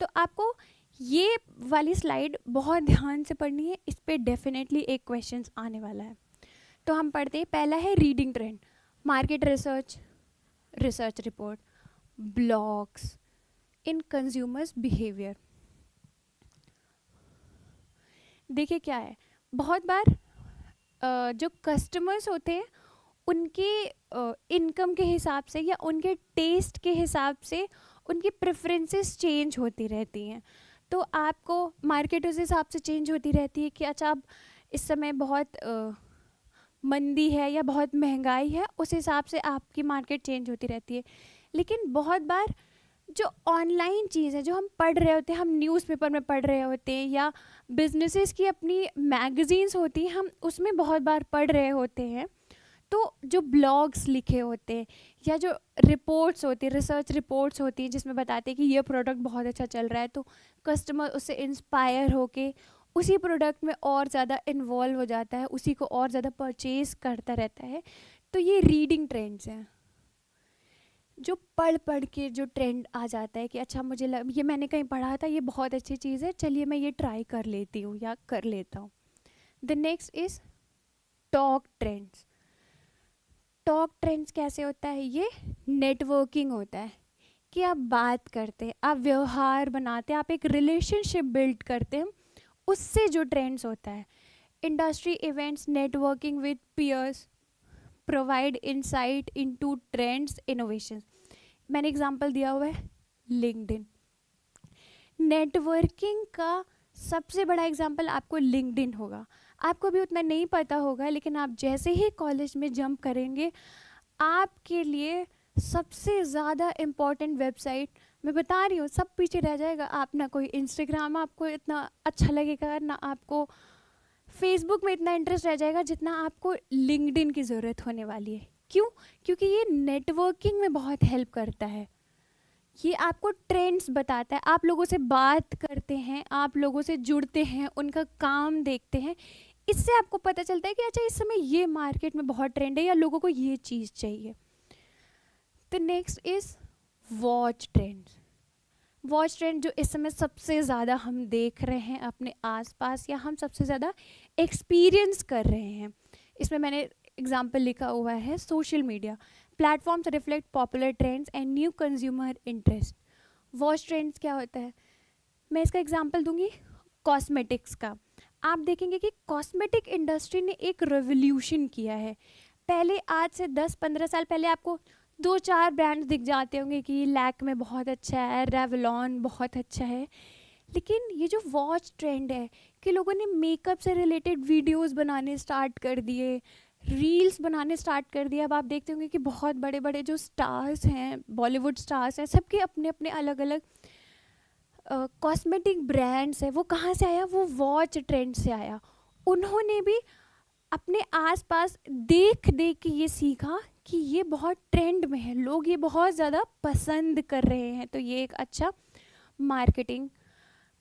तो आपको ये वाली स्लाइड बहुत ध्यान से पढ़नी है, इस पर डेफिनेटली एक क्वेश्चन आने वाला है। तो हम पढ़ते हैं, पहला है reading trend, market research, research report, blogs in consumers behaviour. देखिए क्या है, बहुत बार जो कस्टमर्स होते हैं उनके इनकम के हिसाब से या उनके टेस्ट के हिसाब से उनकी प्रेफरेंसेस चेंज होती रहती हैं। तो आपको मार्केट उस हिसाब से चेंज होती रहती है कि अच्छा अब इस समय बहुत मंदी है या बहुत महंगाई है, उस हिसाब से आपकी मार्केट चेंज होती रहती है। लेकिन बहुत बार जो ऑनलाइन चीज़ है, जो हम पढ़ रहे होते हैं, हम न्यूज़पेपर में पढ़ रहे होते हैं या बिजनेसेस की अपनी मैगज़ीन्स होती हैं, हम उसमें बहुत बार पढ़ रहे होते हैं। तो जो ब्लॉग्स लिखे होते हैं या जो रिपोर्ट्स होती है, रिसर्च रिपोर्ट्स होती हैं जिसमें बताते हैं कि ये प्रोडक्ट बहुत अच्छा चल रहा है, तो कस्टमर उससे इंस्पायर होके उसी प्रोडक्ट में और ज़्यादा इन्वॉल्व हो जाता है, उसी को और ज़्यादा परचेज़ करता रहता है। तो ये रीडिंग ट्रेंड्स हैं, जो पढ़ पढ़ के जो ट्रेंड आ जाता है कि अच्छा मुझे ये मैंने कहीं पढ़ा था, ये बहुत अच्छी चीज़ है, चलिए मैं ये ट्राई कर लेती हूँ या कर लेता हूँ। The next is talk trends. Talk trends कैसे होता है? ये नेटवर्किंग होता है कि आप बात करते हैं, आप व्यवहार बनाते हैं, आप एक रिलेशनशिप बिल्ड करते हैं, उससे जो ट्रेंड्स होता है। Industry events, networking with peers, provide insight into trends, innovations. मैंने एग्जांपल दिया हुआ है लिंक्डइन। नेटवर्किंग का सबसे बड़ा एग्जांपल आपको लिंक्डइन होगा। आपको भी उतना नहीं पता होगा, लेकिन आप जैसे ही कॉलेज में जंप करेंगे, आपके लिए सबसे ज़्यादा इम्पॉर्टेंट वेबसाइट, मैं बता रही हूँ, सब पीछे रह जाएगा। आप ना कोई इंस्टाग्राम आपको इतना अच्छा लगेगा, ना आपको फेसबुक में इतना इंटरेस्ट रह जाएगा जितना आपको लिंक्डइन की ज़रूरत होने वाली है। क्यों? क्योंकि ये नेटवर्किंग में बहुत हेल्प करता है। ये आपको ट्रेंड्स बताता है, आप लोगों से बात करते हैं, आप लोगों से जुड़ते हैं, उनका काम देखते हैं, इससे आपको पता चलता है कि अच्छा इस समय ये मार्केट में बहुत ट्रेंड है या लोगों को ये चीज़ चाहिए। तो next is watch trends. Watch trend जो इस समय सबसे ज़्यादा हम देख रहे हैं अपने आसपास या हम सबसे ज़्यादा एक्सपीरियंस कर रहे हैं। इसमें मैंने एग्जाम्पल लिखा हुआ है social media platforms reflect popular trends and new consumer interest. Watch trends क्या होता है? मैं इसका एग्जाम्पल दूंगी कॉस्मेटिक्स का। आप देखेंगे कि कॉस्मेटिक इंडस्ट्री ने एक रेवोल्यूशन किया है। पहले आज से 10-15 साल पहले आपको 2-4 ब्रांड्स दिख जाते होंगे कि लैक में बहुत अच्छा है, रेवलॉन बहुत अच्छा है। लेकिन ये जो वॉच ट्रेंड है कि लोगों ने मेकअप से रिलेटेड वीडियोस बनाने स्टार्ट कर दिए, रील्स बनाने स्टार्ट कर दिए। अब आप देखते होंगे कि बहुत बड़े बड़े जो स्टार्स हैं, बॉलीवुड स्टार्स हैं, सबके अपने अपने अलग अलग कॉस्मेटिक ब्रांड्स है। वो कहाँ से आया? वो वॉच ट्रेंड से आया। उन्होंने भी अपने आसपास देख देख के ये सीखा कि ये बहुत ट्रेंड में है, लोग ये बहुत ज़्यादा पसंद कर रहे हैं, तो ये एक अच्छा मार्केटिंग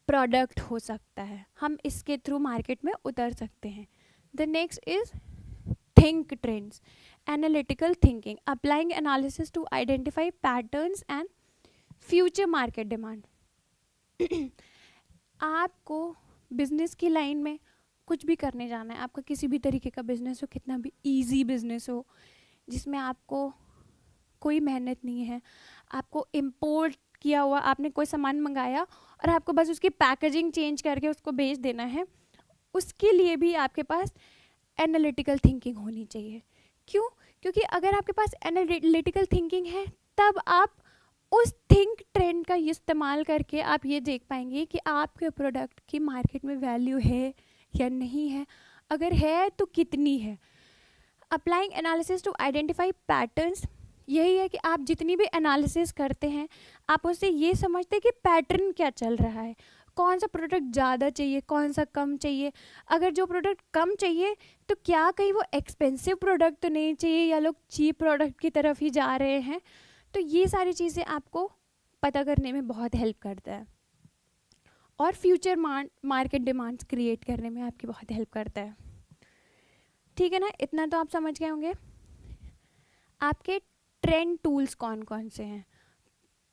प्रोडक्ट हो सकता है, हम इसके थ्रू मार्केट में उतर सकते हैं। The next is think trends, analytical thinking, applying analysis to identify patterns and future market demand. आपको बिजनेस की लाइन में कुछ भी करने जाना है, आपका किसी भी तरीके का बिजनेस हो, कितना भी इजी बिजनेस हो, जिसमें आपको कोई मेहनत नहीं है, आपको इम्पोर्ट किया हुआ आपने कोई सामान मंगाया और आपको बस उसकी पैकेजिंग चेंज करके उसको भेज देना है, उसके लिए भी आपके पास एनालिटिकल थिंकिंग होनी चाहिए। क्यों? क्योंकि अगर आपके पास एनालिटिकल थिंकिंग है तब आप उस थिंक ट्रेंड का इस्तेमाल करके आप ये देख पाएंगे कि आपके प्रोडक्ट की मार्केट में वैल्यू है या नहीं है, अगर है तो कितनी है। Applying analysis to identify patterns, यही है कि आप जितनी भी एनालिसिस करते हैं आप उससे ये समझते हैं कि पैटर्न क्या चल रहा है, कौन सा प्रोडक्ट ज़्यादा चाहिए, कौन सा कम चाहिए। अगर जो प्रोडक्ट कम चाहिए तो क्या कहीं वो एक्सपेंसिव प्रोडक्ट तो नहीं चाहिए या लोग चीप प्रोडक्ट की तरफ ही जा रहे हैं। तो ये सारी चीज़ें आपको पता करने में बहुत हेल्प करता है और फ्यूचर मार्केट डिमांड्स क्रिएट करने में आपकी बहुत हेल्प करता है। ठीक है ना, इतना तो आप समझ गए होंगे। आपके ट्रेंड टूल्स कौन कौन से हैं?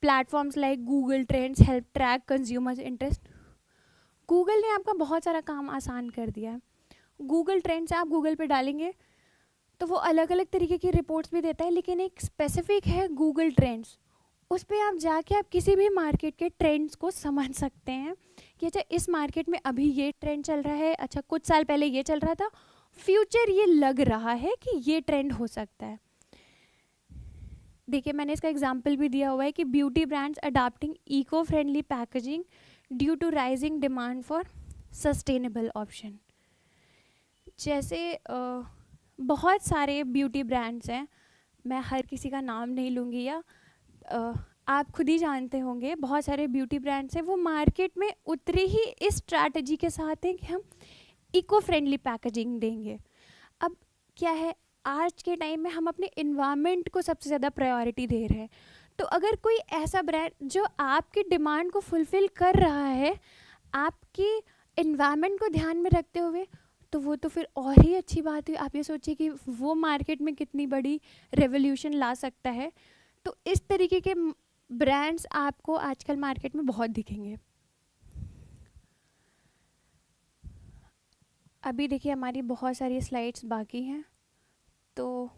Platforms like Google trends help track consumers interest. Google ने आपका बहुत सारा काम आसान कर दिया है। गूगल ट्रेंड्स आप गूगल पे डालेंगे तो वो अलग अलग तरीके की रिपोर्ट्स भी देता है, लेकिन एक स्पेसिफिक है गूगल ट्रेंड्स, उस पर आप जाके आप किसी भी मार्केट के ट्रेंड्स को समझ सकते हैं कि अच्छा इस मार्केट में अभी ये ट्रेंड चल रहा है, अच्छा कुछ साल पहले ये चल रहा था, फ्यूचर ये लग रहा है कि ये ट्रेंड हो सकता है। देखिए मैंने इसका एग्जाम्पल भी दिया हुआ है कि beauty brands adopting eco friendly packaging due to rising demand for sustainable option. जैसे बहुत सारे ब्यूटी ब्रांड्स हैं, मैं हर किसी का नाम नहीं लूँगी या आप खुद ही जानते होंगे, बहुत सारे ब्यूटी ब्रांड्स हैं वो मार्केट में उतरे ही इस स्ट्रैटेजी के साथ हैं कि हम इको फ्रेंडली पैकेजिंग देंगे। अब क्या है, आज के टाइम में हम अपने इन्वायरमेंट को सबसे ज़्यादा प्रायोरिटी दे रहे हैं, तो अगर कोई ऐसा ब्रांड जो आपकी डिमांड को फुलफ़िल कर रहा है आपकी इन्वायरमेंट को ध्यान में रखते हुए, तो वो तो फिर और ही अच्छी बात हुई। आप ये सोचिए कि वो मार्केट में कितनी बड़ी रेवोल्यूशन ला सकता है। तो इस तरीके के ब्रांड्स आपको आजकल मार्केट में बहुत दिखेंगे। अभी देखिए हमारी बहुत सारी स्लाइड्स बाकी हैं, तो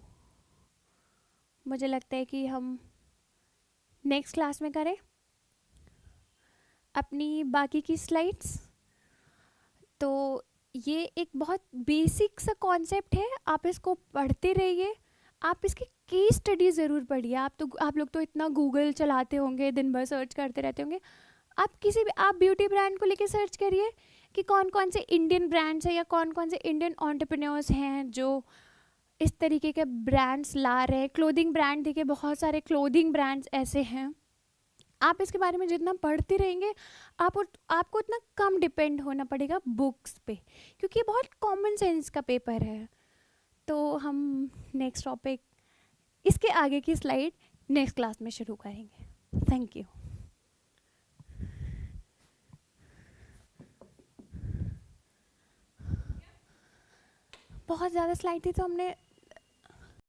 मुझे लगता है कि हम नेक्स्ट क्लास में करें अपनी बाकी की स्लाइड्स। तो ये एक बहुत बेसिक सा कॉन्सेप्ट है, आप इसको पढ़ते रहिए, आप इसकी केस स्टडी ज़रूर पढ़िए। आप लोग तो इतना गूगल चलाते होंगे, दिन भर सर्च करते रहते होंगे। आप ब्यूटी ब्रांड को लेके सर्च करिए कि कौन कौन से इंडियन ब्रांड्स हैं या कौन कौन से इंडियन एंटरप्रेन्योर्स हैं जो इस तरीके के ब्रांड्स ला रहे हैं। क्लोथिंग ब्रांड देखिए, बहुत सारे क्लोथिंग ब्रांड्स ऐसे हैं। आप इसके बारे में जितना पढ़ते रहेंगे आपको उतना कम डिपेंड होना पड़ेगा बुक्स पे, क्योंकि ये बहुत कॉमन सेंस का पेपर है। तो हम नेक्स्ट टॉपिक, इसके आगे की स्लाइड नेक्स्ट क्लास में शुरू करेंगे। Thank you. बहुत ज़्यादा स्लाइड थी तो हमने